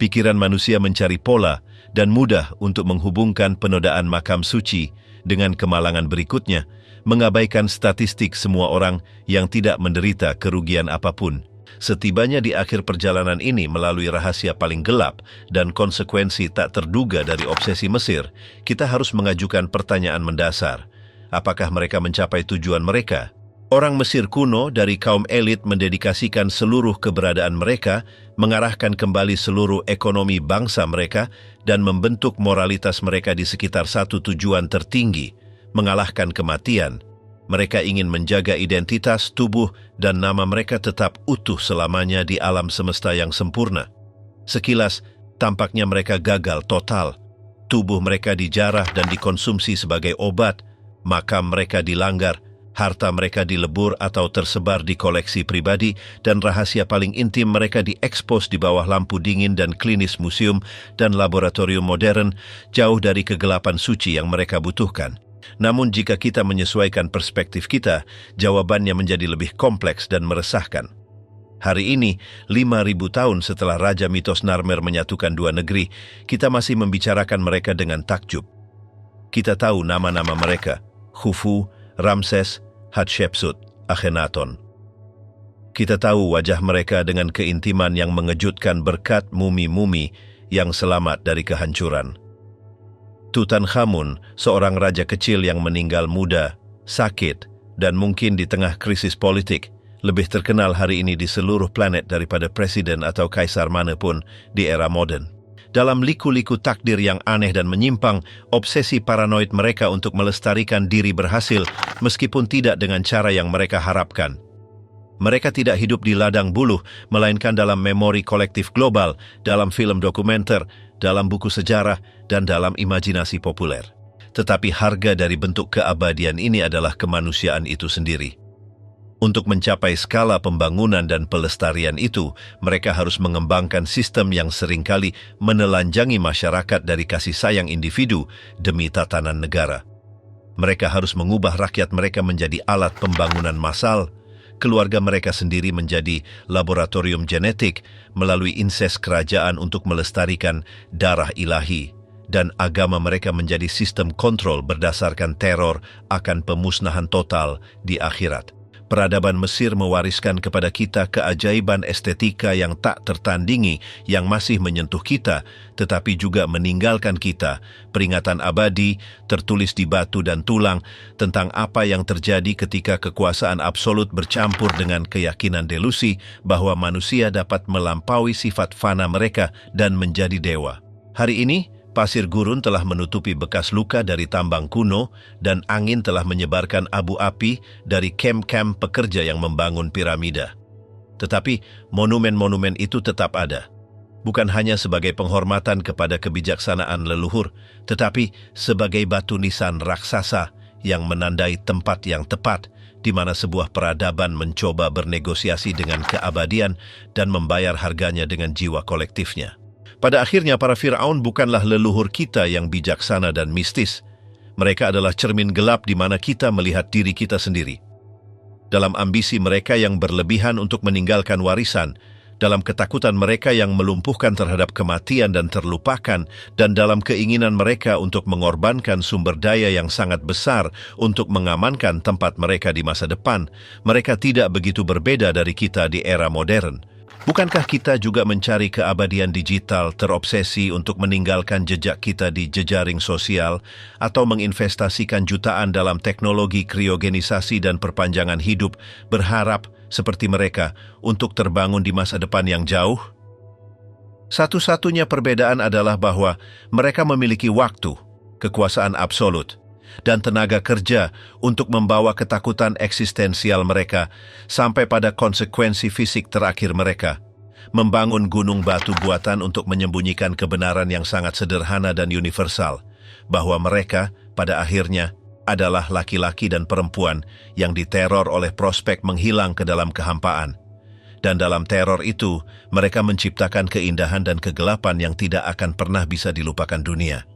Pikiran manusia mencari pola dan mudah untuk menghubungkan penodaan makam suci dengan kemalangan berikutnya, mengabaikan statistik semua orang yang tidak menderita kerugian apapun. Setibanya di akhir perjalanan ini melalui rahasia paling gelap dan konsekuensi tak terduga dari obsesi Mesir, kita harus mengajukan pertanyaan mendasar. Apakah mereka mencapai tujuan mereka? Orang Mesir kuno dari kaum elit mendedikasikan seluruh keberadaan mereka, mengarahkan kembali seluruh ekonomi bangsa mereka, dan membentuk moralitas mereka di sekitar satu tujuan tertinggi, mengalahkan kematian. Mereka ingin menjaga identitas, tubuh, dan nama mereka tetap utuh selamanya di alam semesta yang sempurna. Sekilas, tampaknya mereka gagal total. Tubuh mereka dijarah dan dikonsumsi sebagai obat, makam mereka dilanggar, harta mereka dilebur atau tersebar di koleksi pribadi, dan rahasia paling intim mereka diekspos di bawah lampu dingin dan klinis museum dan laboratorium modern, jauh dari kegelapan suci yang mereka butuhkan. Namun jika kita menyesuaikan perspektif kita, jawabannya menjadi lebih kompleks dan meresahkan. Hari ini, 5.000 tahun setelah Raja Mitos Narmer menyatukan dua negeri, kita masih membicarakan mereka dengan takjub. Kita tahu nama-nama mereka, Khufu, Ramses, Hatshepsut, Akhenaton. Kita tahu wajah mereka dengan keintiman yang mengejutkan berkat mumi-mumi yang selamat dari kehancuran. Tutankhamun, seorang raja kecil yang meninggal muda, sakit, dan mungkin di tengah krisis politik, lebih terkenal hari ini di seluruh planet daripada presiden atau kaisar manapun di era modern. Dalam liku-liku takdir yang aneh dan menyimpang, obsesi paranoid mereka untuk melestarikan diri berhasil meskipun tidak dengan cara yang mereka harapkan. Mereka tidak hidup di ladang buluh, melainkan dalam memori kolektif global, dalam film dokumenter, dalam buku sejarah, dan dalam imajinasi populer. Tetapi harga dari bentuk keabadian ini adalah kemanusiaan itu sendiri. Untuk mencapai skala pembangunan dan pelestarian itu, mereka harus mengembangkan sistem yang seringkali menelanjangi masyarakat dari kasih sayang individu demi tatanan negara. Mereka harus mengubah rakyat mereka menjadi alat pembangunan massal, keluarga mereka sendiri menjadi laboratorium genetik melalui inses kerajaan untuk melestarikan darah ilahi, dan agama mereka menjadi sistem kontrol berdasarkan teror akan pemusnahan total di akhirat. Peradaban Mesir mewariskan kepada kita keajaiban estetika yang tak tertandingi yang masih menyentuh kita, tetapi juga meninggalkan kita peringatan abadi tertulis di batu dan tulang tentang apa yang terjadi ketika kekuasaan absolut bercampur dengan keyakinan delusi bahwa manusia dapat melampaui sifat fana mereka dan menjadi dewa. Hari ini, pasir gurun telah menutupi bekas luka dari tambang kuno dan angin telah menyebarkan abu api dari kem-kem pekerja yang membangun piramida. Tetapi monumen-monumen itu tetap ada. Bukan hanya sebagai penghormatan kepada kebijaksanaan leluhur, tetapi sebagai batu nisan raksasa yang menandai tempat yang tepat di mana sebuah peradaban mencoba bernegosiasi dengan keabadian dan membayar harganya dengan jiwa kolektifnya. Pada akhirnya, para Fir'aun bukanlah leluhur kita yang bijaksana dan mistis. Mereka adalah cermin gelap di mana kita melihat diri kita sendiri. Dalam ambisi mereka yang berlebihan untuk meninggalkan warisan, dalam ketakutan mereka yang melumpuhkan terhadap kematian dan terlupakan, dan dalam keinginan mereka untuk mengorbankan sumber daya yang sangat besar untuk mengamankan tempat mereka di masa depan, mereka tidak begitu berbeda dari kita di era modern. Bukankah kita juga mencari keabadian digital, terobsesi untuk meninggalkan jejak kita di jejaring sosial, atau menginvestasikan jutaan dalam teknologi kriogenisasi dan perpanjangan hidup, berharap seperti mereka untuk terbangun di masa depan yang jauh? Satu-satunya perbedaan adalah bahwa mereka memiliki waktu, kekuasaan absolut, dan tenaga kerja untuk membawa ketakutan eksistensial mereka sampai pada konsekuensi fisik terakhir mereka, membangun gunung batu buatan untuk menyembunyikan kebenaran yang sangat sederhana dan universal, bahwa mereka pada akhirnya adalah laki-laki dan perempuan yang diteror oleh prospek menghilang ke dalam kehampaan. Dan dalam teror itu, mereka menciptakan keindahan dan kegelapan yang tidak akan pernah bisa dilupakan dunia.